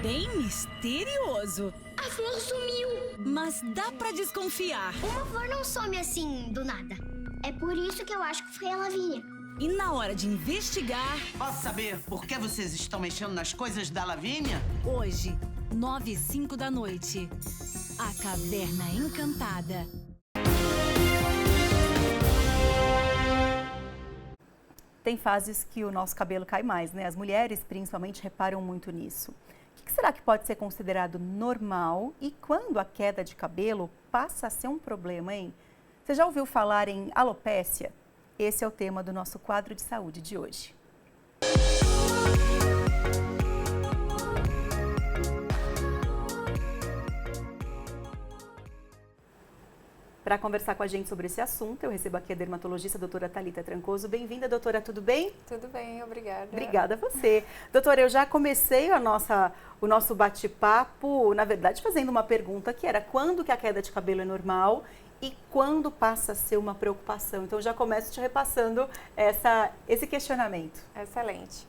Bem misterioso. A flor sumiu. Mas dá pra desconfiar. Uma flor não some assim, do nada. É por isso que eu acho que foi a Lavínia. E na hora de investigar... Posso saber por que vocês estão mexendo nas coisas da Lavínia? Hoje, 9h05 da noite. A Caverna Encantada. Tem fases que o nosso cabelo cai mais, né? As mulheres, principalmente, reparam muito nisso. O que será que pode ser considerado normal e quando a queda de cabelo passa a ser um problema, hein? Você já ouviu falar em alopécia? Esse é o tema do nosso quadro de saúde de hoje. Para conversar com a gente sobre esse assunto, eu recebo aqui a dermatologista a doutora Thalita Trancoso. Bem-vinda, doutora, tudo bem? Tudo bem, obrigada. Obrigada a você. Doutora, eu já comecei o nosso bate-papo, na verdade, fazendo uma pergunta que era quando que a queda de cabelo é normal e quando passa a ser uma preocupação. Então, já começo te repassando esse questionamento. Excelente.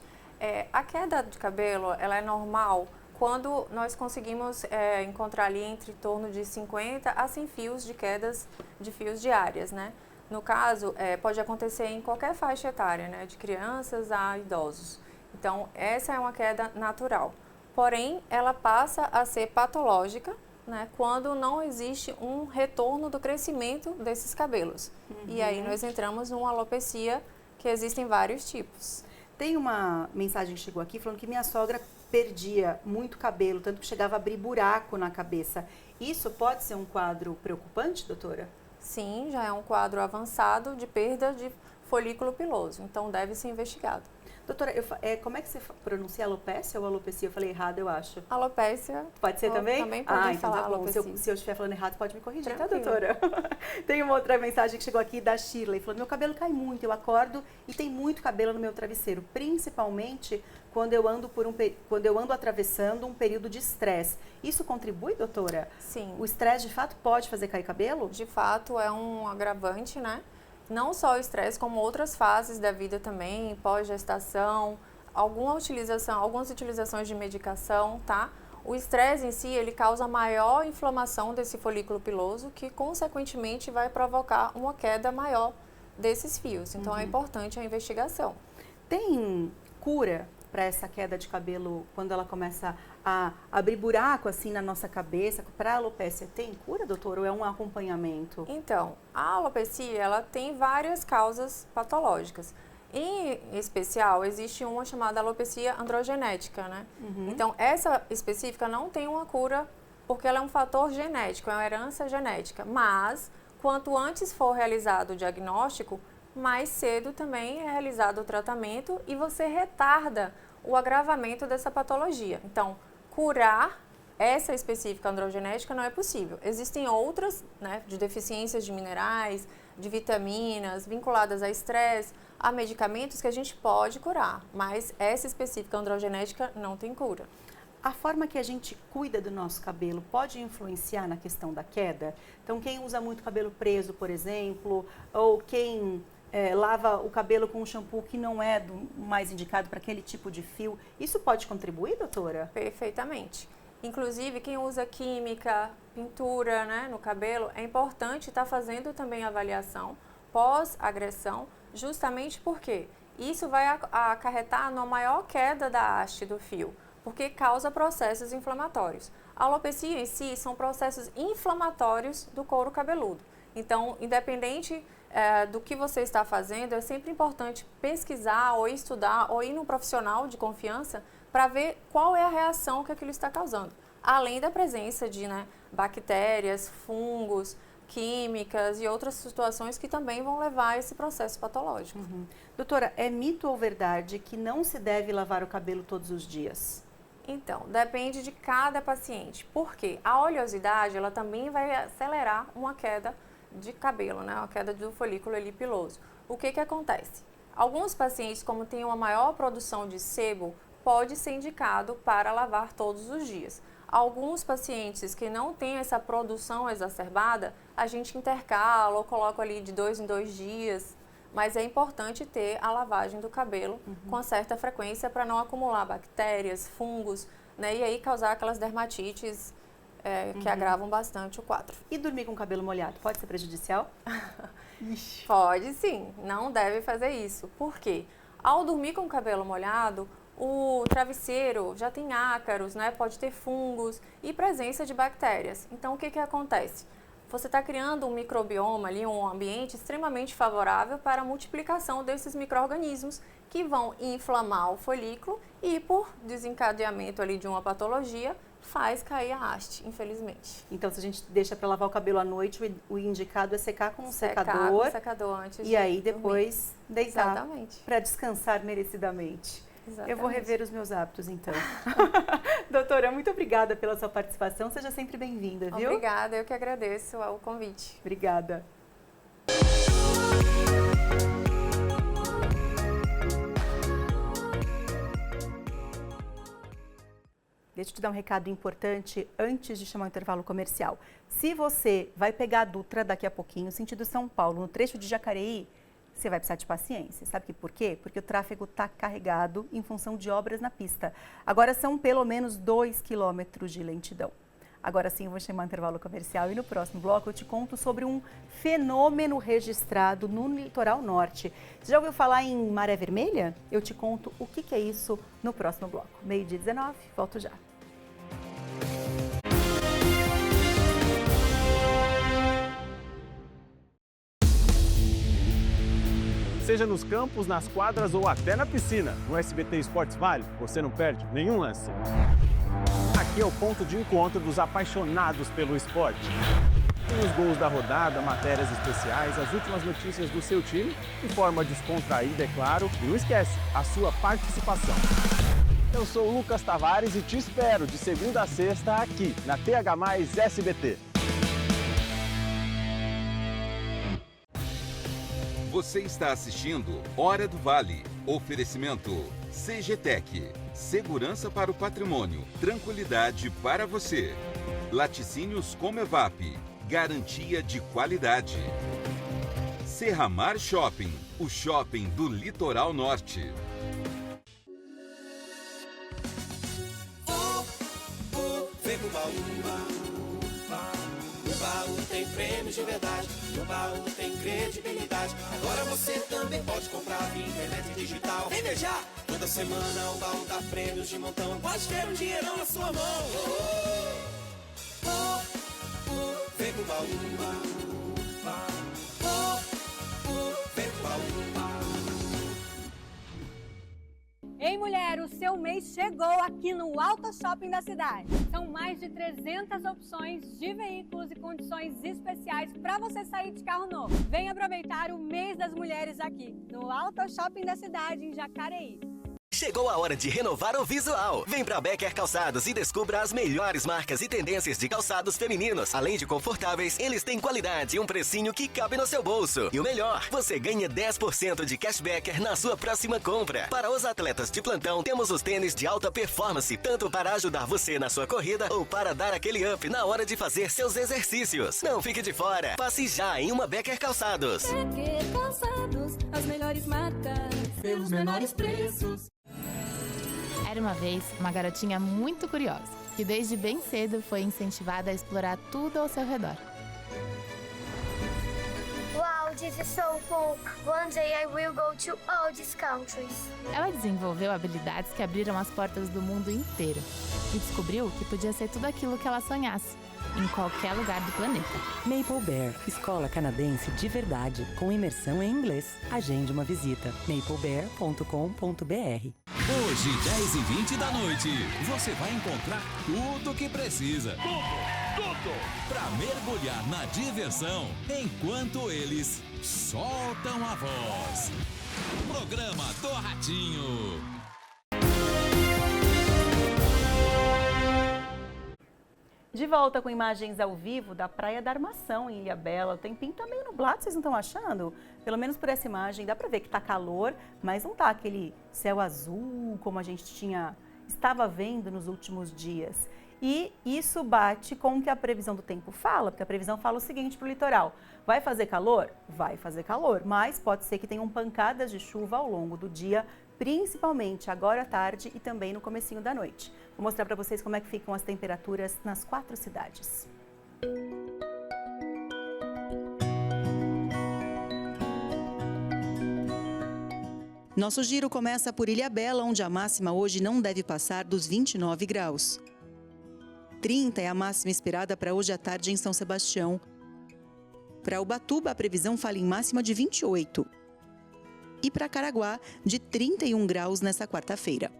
A queda de cabelo, ela é normal quando nós conseguimos encontrar ali entre torno de 50 a 100 fios de quedas de fios diárias, né? No caso, pode acontecer em qualquer faixa etária, né? De crianças a idosos. Então, essa é uma queda natural. Porém, ela passa a ser patológica, né? Quando não existe um retorno do crescimento desses cabelos. E aí nós entramos numa alopecia, que existem vários tipos. Tem uma mensagem que chegou aqui falando que minha sogra perdia muito cabelo, tanto que chegava a abrir buraco na cabeça. Isso pode ser um quadro preocupante, doutora? Sim, já é um quadro avançado de perda de folículo piloso, então deve ser investigado. Doutora, como é que você pronuncia alopecia ou alopecia? Eu falei errado, eu acho. Alopecia. Pode ser também? Também pode falar então tá bom. alopecia. Se eu estiver falando errado, pode me corrigir, Tranquilo. tá, doutora? Tem uma outra mensagem que chegou aqui da Shirley, falando, meu cabelo cai muito, eu acordo e tem muito cabelo no meu travesseiro, principalmente quando eu ando atravessando um período de estresse. Isso contribui, doutora? Sim. O estresse, de fato, pode fazer cair cabelo? De fato, é um agravante, né? Não só o estresse, como outras fases da vida também, pós-gestação, algumas utilizações de medicação, tá? O estresse em si, ele causa maior inflamação desse folículo piloso, que consequentemente vai provocar uma queda maior desses fios. Então, é importante a investigação. Tem cura para essa queda de cabelo quando ela começa a abrir buraco assim na nossa cabeça? Para a alopecia, tem cura, doutor, ou é um acompanhamento? Então, a alopecia, ela tem várias causas patológicas. Em especial, existe uma chamada alopecia androgenética, né? Então, essa específica não tem uma cura, porque ela é um fator genético, é uma herança genética. Mas, quanto antes for realizado o diagnóstico, mais cedo também é realizado o tratamento e você retarda o agravamento dessa patologia. Então, curar essa específica androgenética não é possível. Existem outras, né, de deficiências de minerais, de vitaminas, vinculadas a estresse, a medicamentos que a gente pode curar, mas essa específica androgenética não tem cura. A forma que a gente cuida do nosso cabelo pode influenciar na questão da queda? Então, quem usa muito cabelo preso, por exemplo, ou quem lava o cabelo com um shampoo que não é do mais indicado para aquele tipo de fio, isso pode contribuir, doutora? Perfeitamente. Inclusive, quem usa química, pintura, né, no cabelo, é importante estar fazendo também avaliação pós-agressão, justamente porque isso vai acarretar numa maior queda da haste do fio, porque causa processos inflamatórios. A alopecia em si são processos inflamatórios do couro cabeludo. Então, independente do que você está fazendo, é sempre importante pesquisar ou estudar ou ir num profissional de confiança para ver qual é a reação que aquilo está causando. Além da presença de bactérias, fungos, químicas e outras situações que também vão levar a esse processo patológico. Doutora, é mito ou verdade que não se deve lavar o cabelo todos os dias? Então, depende de cada paciente. Por quê? A oleosidade, ela também vai acelerar uma queda de cabelo, né? Uma queda do folículo piloso. O que acontece? Alguns pacientes, como têm uma maior produção de sebo, pode ser indicado para lavar todos os dias. Alguns pacientes que não têm essa produção exacerbada, a gente intercala ou coloca ali de 2 em 2 dias, mas é importante ter a lavagem do cabelo com certa frequência para não acumular bactérias, fungos, né? E aí causar aquelas dermatites que agravam bastante o quadro. E dormir com o cabelo molhado pode ser prejudicial? Pode sim, não deve fazer isso. Por quê? Ao dormir com o cabelo molhado, o travesseiro já tem ácaros, né? Pode ter fungos e presença de bactérias. Então, o que acontece? Você está criando um microbioma ali, um ambiente extremamente favorável para a multiplicação desses micro-organismos que vão inflamar o folículo e, por desencadeamento ali de uma patologia, faz cair a haste, infelizmente. Então, se a gente deixa para lavar o cabelo à noite, o indicado é secar com um secador. Com um secador antes e aí depois deitar para descansar merecidamente. Exatamente. Eu vou rever os meus hábitos, então. Doutora, muito obrigada pela sua participação. Seja sempre bem-vinda, viu? Obrigada, eu que agradeço o convite. Obrigada. Deixa eu te dar um recado importante antes de chamar o intervalo comercial. Se você vai pegar a Dutra daqui a pouquinho, sentido São Paulo, no trecho de Jacareí, você vai precisar de paciência. Sabe por quê? Porque o tráfego está carregado em função de obras na pista. Agora são pelo menos 2 quilômetros de lentidão. Agora sim, eu vou chamar o intervalo comercial e no próximo bloco eu te conto sobre um fenômeno registrado no litoral norte. Você já ouviu falar em maré vermelha? Eu te conto o que é isso no próximo bloco. 12h19, volto já. Seja nos campos, nas quadras ou até na piscina. No SBT Esportes Vale, você não perde nenhum lance. Aqui é o ponto de encontro dos apaixonados pelo esporte. Tem os gols da rodada, matérias especiais, as últimas notícias do seu time, de forma descontraída, é claro. E não esquece, a sua participação. Eu sou o Lucas Tavares e te espero de segunda a sexta aqui na TH+ SBT. Você está assistindo Hora do Vale. Oferecimento CGTEC. Segurança para o patrimônio. Tranquilidade para você. Laticínios Comevap. Garantia de qualidade. Serramar Shopping. O shopping do Litoral Norte. Vem pro baú. No baú tem prêmios de verdade. No baú tem credibilidade. Agora você também pode comprar via internet digital. Vem beijar! Toda semana o baú dá prêmios de montão. Pode ter um dinheirão na sua mão. Vem pro baú. Vem pro baú. Ei, mulher, o seu mês chegou aqui no Auto Shopping da cidade. São mais de 300 opções de veículos e condições especiais para você sair de carro novo. Venha aproveitar o mês das mulheres aqui no Auto Shopping da cidade, em Jacareí. Chegou a hora de renovar o visual. Vem pra Becker Calçados e descubra as melhores marcas e tendências de calçados femininos. Além de confortáveis, eles têm qualidade e um precinho que cabe no seu bolso. E o melhor, você ganha 10% de cashback na sua próxima compra. Para os atletas de plantão, temos os tênis de alta performance, tanto para ajudar você na sua corrida ou para dar aquele up na hora de fazer seus exercícios. Não fique de fora. Passe já em uma Becker Calçados. Becker Calçados, as melhores marcas, pelos menores preços. Era uma vez uma garotinha muito curiosa, que desde bem cedo foi incentivada a explorar tudo ao seu redor. Wow, this is so cool. One day I will go to all these countries. Ela desenvolveu habilidades que abriram as portas do mundo inteiro e descobriu que podia ser tudo aquilo que ela sonhasse, em qualquer lugar do planeta. Maple Bear, escola canadense de verdade, com imersão em inglês. Agende uma visita, maplebear.com.br. Hoje, 10h20 da noite, você vai encontrar tudo o que precisa. Tudo! Pra mergulhar na diversão, enquanto eles soltam a voz. Programa do Ratinho. De volta com imagens ao vivo da Praia da Armação, em Ilhabela. O tempinho tá meio nublado, vocês não estão achando? Pelo menos por essa imagem dá pra ver que tá calor, mas não tá aquele céu azul como a gente estava vendo nos últimos dias. E isso bate com o que a previsão do tempo fala, porque a previsão fala o seguinte pro litoral: vai fazer calor? Vai fazer calor, mas pode ser que tenham pancadas de chuva ao longo do dia, principalmente agora à tarde e também no comecinho da noite. Vou mostrar para vocês como é que ficam as temperaturas nas 4 cidades. Nosso giro começa por Ilhabela, onde a máxima hoje não deve passar dos 29 graus. 30 é a máxima esperada para hoje à tarde em São Sebastião. Para Ubatuba, a previsão fala em máxima de 28. E para Caraguá, de 31 graus nessa quarta-feira.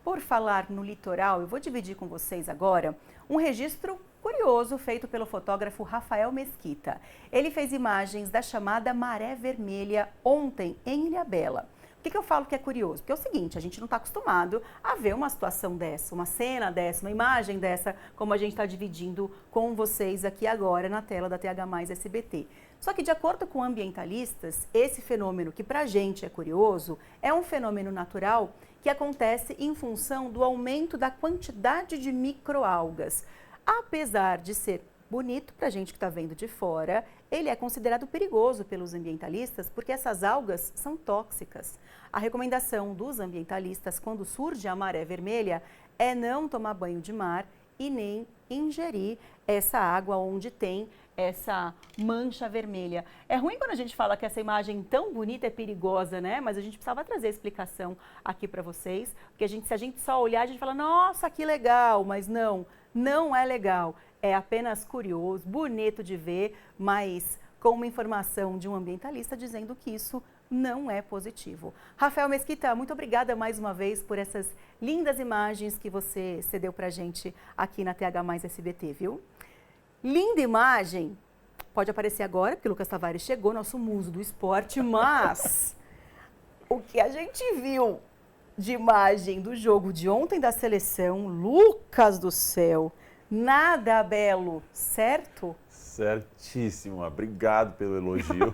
Por falar no litoral, eu vou dividir com vocês agora um registro curioso feito pelo fotógrafo Rafael Mesquita. Ele fez imagens da chamada Maré Vermelha ontem em Ilhabela. Por que eu falo que é curioso? Porque é o seguinte, a gente não está acostumado a ver uma situação dessa, uma cena dessa, uma imagem dessa, como a gente está dividindo com vocês aqui agora na tela da TH+ SBT. Só que, de acordo com ambientalistas, esse fenômeno, que para a gente é curioso, é um fenômeno natural que acontece em função do aumento da quantidade de microalgas. Apesar de ser bonito para a gente que está vendo de fora, ele é considerado perigoso pelos ambientalistas porque essas algas são tóxicas. A recomendação dos ambientalistas quando surge a maré vermelha é não tomar banho de mar e nem ingerir essa água onde tem essa mancha vermelha. É ruim quando a gente fala que essa imagem tão bonita é perigosa, né? Mas a gente precisava trazer a explicação aqui para vocês, porque se a gente só olhar, a gente fala, nossa, que legal, mas não é legal. É apenas curioso, bonito de ver, mas com uma informação de um ambientalista dizendo que isso não é positivo. Rafael Mesquita, muito obrigada mais uma vez por essas lindas imagens que você cedeu pra gente aqui na TH Mais SBT, viu? Linda imagem, pode aparecer agora, porque o Lucas Tavares chegou, nosso muso do esporte, mas o que a gente viu de imagem do jogo de ontem da seleção, Lucas do céu, nada belo, certo? Certíssimo, obrigado pelo elogio.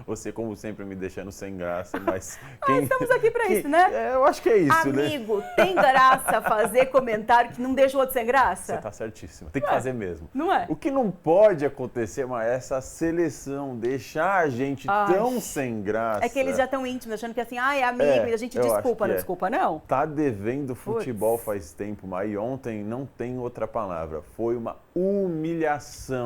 Você, como sempre, me deixando sem graça, mas... Estamos aqui para isso, né? Eu acho que é isso, Amigo, tem graça fazer comentário que não deixa o outro sem graça? Você tá certíssimo, tem que fazer mesmo. Não é? O que não pode acontecer, mas essa seleção deixar a gente tão sem graça... É que eles já estão íntimos, achando que assim, é amigo, e a gente desculpa, não desculpa não. Tá devendo futebol faz tempo, mas ontem não tem outra palavra, foi uma humilhação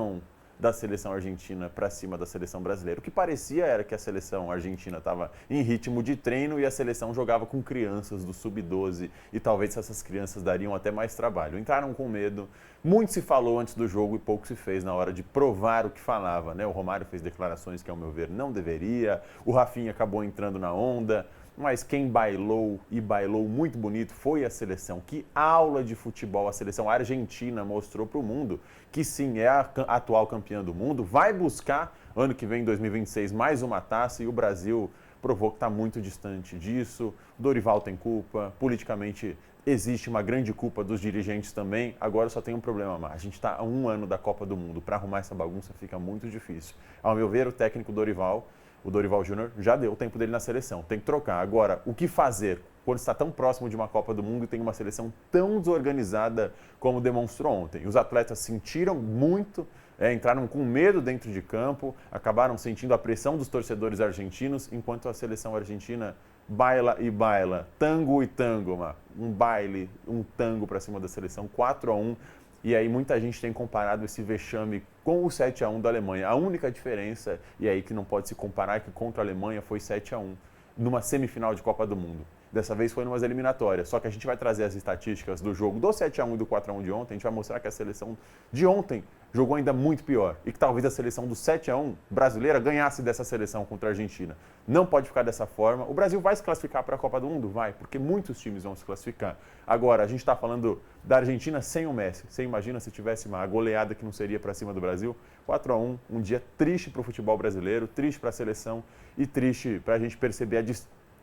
da seleção argentina para cima da seleção brasileira. O que parecia era que a seleção argentina estava em ritmo de treino e a seleção jogava com crianças do sub-12 e talvez essas crianças dariam até mais trabalho. Entraram com medo, muito se falou antes do jogo e pouco se fez na hora de provar o que falava, né? O Romário fez declarações que, ao meu ver, não deveria, o Rafinha acabou entrando na onda, mas quem bailou e bailou muito bonito foi a seleção. Que aula de futebol a seleção argentina mostrou para o mundo, que sim, é a atual campeã do mundo, vai buscar, ano que vem, em 2026, mais uma taça, e o Brasil provou que está muito distante disso. Dorival tem culpa, politicamente existe uma grande culpa dos dirigentes também. Agora só tem um problema, Mar. A gente está a 1 ano da Copa do Mundo, para arrumar essa bagunça fica muito difícil. Ao meu ver, o técnico Dorival, o Dorival Júnior, já deu o tempo dele na seleção, tem que trocar. Agora, o que fazer quando está tão próximo de uma Copa do Mundo e tem uma seleção tão desorganizada como demonstrou ontem? Os atletas sentiram muito, entraram com medo dentro de campo, acabaram sentindo a pressão dos torcedores argentinos, enquanto a seleção argentina baila e baila, tango e tango, um baile, um tango para cima da seleção, 4-1. E aí muita gente tem comparado esse vexame com o 7-1 da Alemanha. A única diferença, e aí que não pode se comparar, é que contra a Alemanha foi 7-1, numa semifinal de Copa do Mundo. Dessa vez foi numas eliminatórias. Só que a gente vai trazer as estatísticas do jogo do 7-1 e do 4-1 de ontem. A gente vai mostrar que a seleção de ontem jogou ainda muito pior. E que talvez a seleção do 7-1 brasileira ganhasse dessa seleção contra a Argentina. Não pode ficar dessa forma. O Brasil vai se classificar para a Copa do Mundo? Vai, porque muitos times vão se classificar. Agora, a gente está falando da Argentina sem o Messi. Você imagina se tivesse uma goleada que não seria para cima do Brasil? 4-1, um dia triste para o futebol brasileiro, triste para a seleção e triste para a gente perceber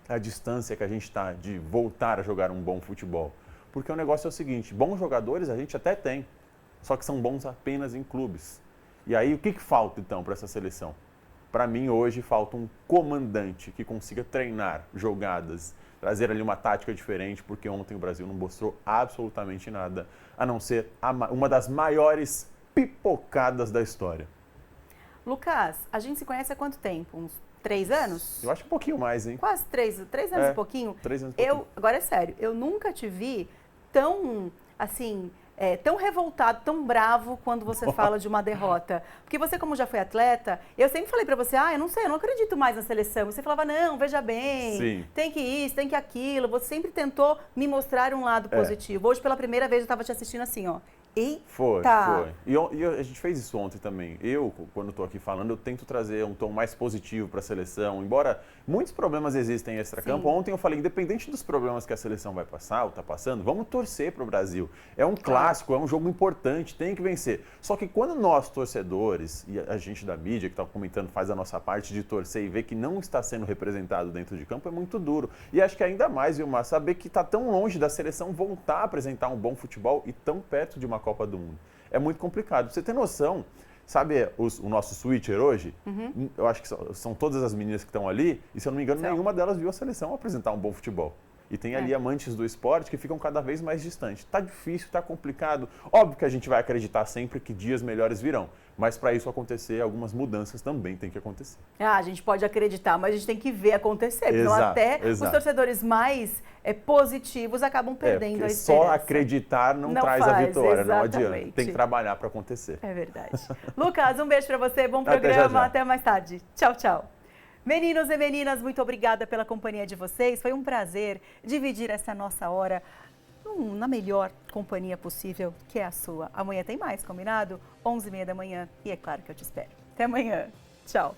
a distância que a gente está de voltar a jogar um bom futebol. Porque o negócio é o seguinte, bons jogadores a gente até tem, só que são bons apenas em clubes. E aí o que falta então para essa seleção? Para mim hoje falta um comandante que consiga treinar jogadas, trazer ali uma tática diferente, porque ontem o Brasil não mostrou absolutamente nada, a não ser uma das maiores pipocadas da história. Lucas, a gente se conhece há quanto tempo? Uns 3 anos? Eu acho um pouquinho mais, hein? Quase 3 anos e pouquinho. 3 anos e pouquinho. Agora é sério, eu nunca te vi tão, assim, tão revoltado, tão bravo quando você fala de uma derrota. Porque você, como já foi atleta, eu sempre falei pra você, eu não sei, eu não acredito mais na seleção. Você falava, não, veja bem, Sim. Tem que isso, tem que aquilo. Você sempre tentou me mostrar um lado positivo. Hoje, pela primeira vez, eu tava te assistindo assim, ó. Eita! Foi. E a gente fez isso ontem também. Eu, quando estou aqui falando, eu tento trazer um tom mais positivo para a seleção. Embora muitos problemas existem em extracampo, ontem eu falei, independente dos problemas que a seleção vai passar ou está passando, vamos torcer para o Brasil. É um clássico, é um jogo importante, tem que vencer. Só que quando nós, torcedores, e a gente da mídia que está comentando faz a nossa parte de torcer e ver que não está sendo representado dentro de campo, é muito duro. E acho que ainda mais, Vilmar, saber que está tão longe da seleção voltar a apresentar um bom futebol e tão perto de uma Copa do Mundo. É muito complicado. Você tem noção, sabe o nosso switcher hoje? Eu acho que são todas as meninas que estão ali, e se eu não me engano, nenhuma delas viu a seleção apresentar um bom futebol. E tem ali amantes do esporte que ficam cada vez mais distantes. Tá difícil, tá complicado. Óbvio que a gente vai acreditar sempre que dias melhores virão. Mas para isso acontecer, algumas mudanças também tem que acontecer. A gente pode acreditar, mas a gente tem que ver acontecer. Então até os torcedores mais positivos acabam perdendo a esperança. Só acreditar não traz a vitória, não adianta. Tem que trabalhar para acontecer. É verdade. Lucas, um beijo para você, bom programa, até mais tarde. Tchau, tchau. Meninos e meninas, muito obrigada pela companhia de vocês. Foi um prazer dividir essa nossa hora na melhor companhia possível, que é a sua. Amanhã tem mais, combinado? 11h30 da manhã. E é claro que eu te espero. Até amanhã. Tchau.